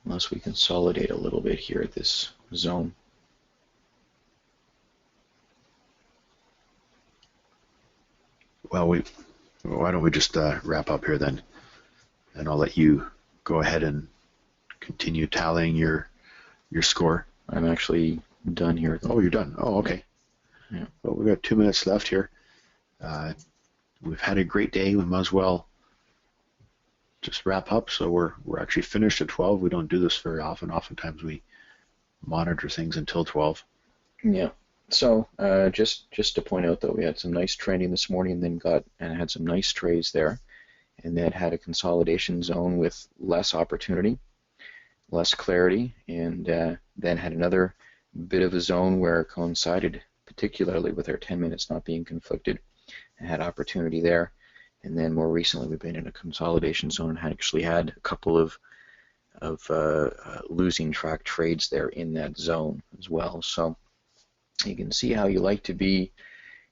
Unless we consolidate a little bit here at this zone. Well, why don't we just wrap up here then, and I'll let you go ahead and continue tallying your score. I'm actually done here. Oh, you're done. Oh, okay. Yeah. Well, we've got 2 minutes left here. We've had a great day. We might as well just wrap up. So we're actually finished at 12. We don't do this very often. Oftentimes we monitor things until 12. Yeah. So just to point out, though, we had some nice trading this morning, and then had some nice trades there, and then had a consolidation zone with less opportunity, less clarity, and then had another bit of a zone where it coincided particularly with our 10 minutes not being conflicted, and had opportunity there. And then more recently we've been in a consolidation zone and actually had a couple of losing track trades there in that zone as well. So you can see how you like to be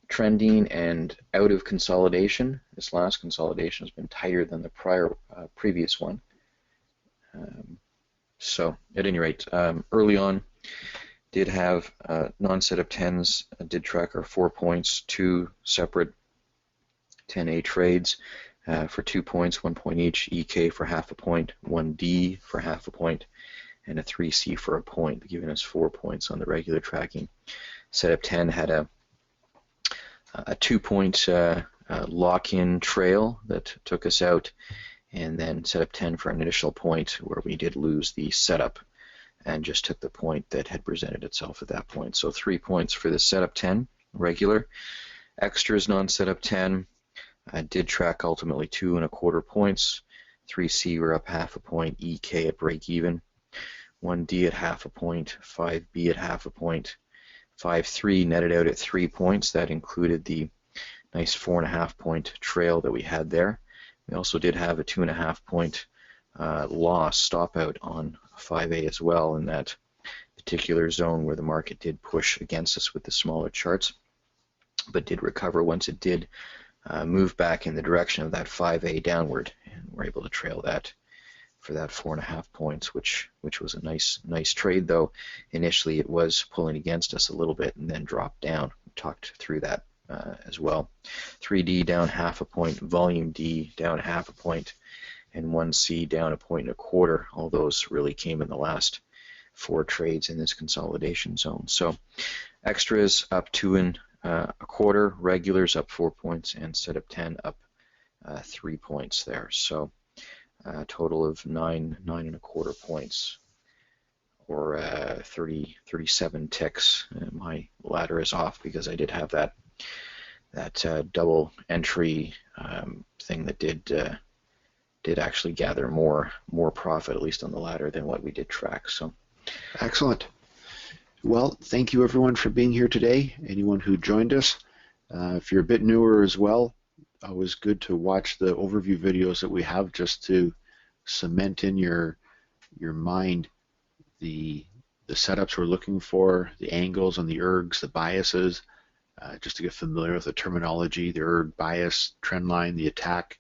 trending and out of consolidation. This last consolidation has been tighter than the previous one. So at any rate, early on, did have non-setup 10s, did track our 4 points, 2 separate 10A trades for 2 points, 1 point each, EK for half a point, 1D for half a point, and a 3C for a point, giving us 4 points on the regular tracking. Setup 10 had a 2 point lock-in trail that took us out, and then setup 10 for an initial point where we did lose the setup and just took the point that had presented itself at that point. So 3 points for the setup 10 regular. Extras non-setup 10 did track ultimately 2.25 points. 3C were up half a point, EK at break even, 1D at half a point, 5B at half a point, 5.3 netted out at 3 points. That included the nice 4.5 point trail that we had there. We also did have a 2.5 point loss stop out on 5A as well in that particular zone where the market did push against us with the smaller charts, but did recover once it did move back in the direction of that 5A downward, and we're able to trail that for that 4.5 points, which was a nice trade, though initially it was pulling against us a little bit and then dropped down. We talked through that as well. 3D down half a point, volume D down half a point, and 1C down 1.25 points. All those really came in the last 4 trades in this consolidation zone. So extras up 2.25, regulars up 4 points, and setup 10 up 3 points there. So a total of 9.25 points, or 37 ticks. My ladder is off because I did have that double entry thing that did actually gather more profit, at least on the ladder, than what we did track. So excellent. Well, thank you everyone for being here today. Anyone who joined us, if you're a bit newer as well, always good to watch the overview videos that we have just to cement in your mind the setups we're looking for, the angles on the ergs, the biases, just to get familiar with the terminology, the erg, bias, trend line, the attack,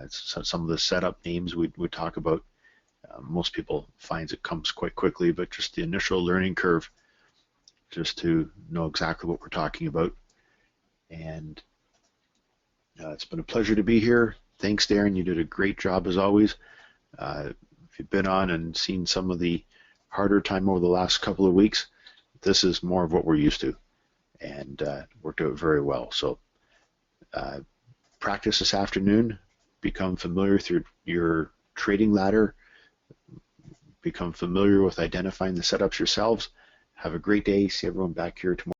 some of the setup names we talk about. Most people finds it comes quite quickly, but just the initial learning curve, just to know exactly what we're talking about. And it's been a pleasure to be here. Thanks, Darren. You did a great job as always. If you've been on and seen some of the harder time over the last couple of weeks, this is more of what we're used to, and worked out very well. So practice this afternoon. Become familiar through your trading ladder. Become familiar with identifying the setups yourselves. Have a great day. See everyone back here tomorrow.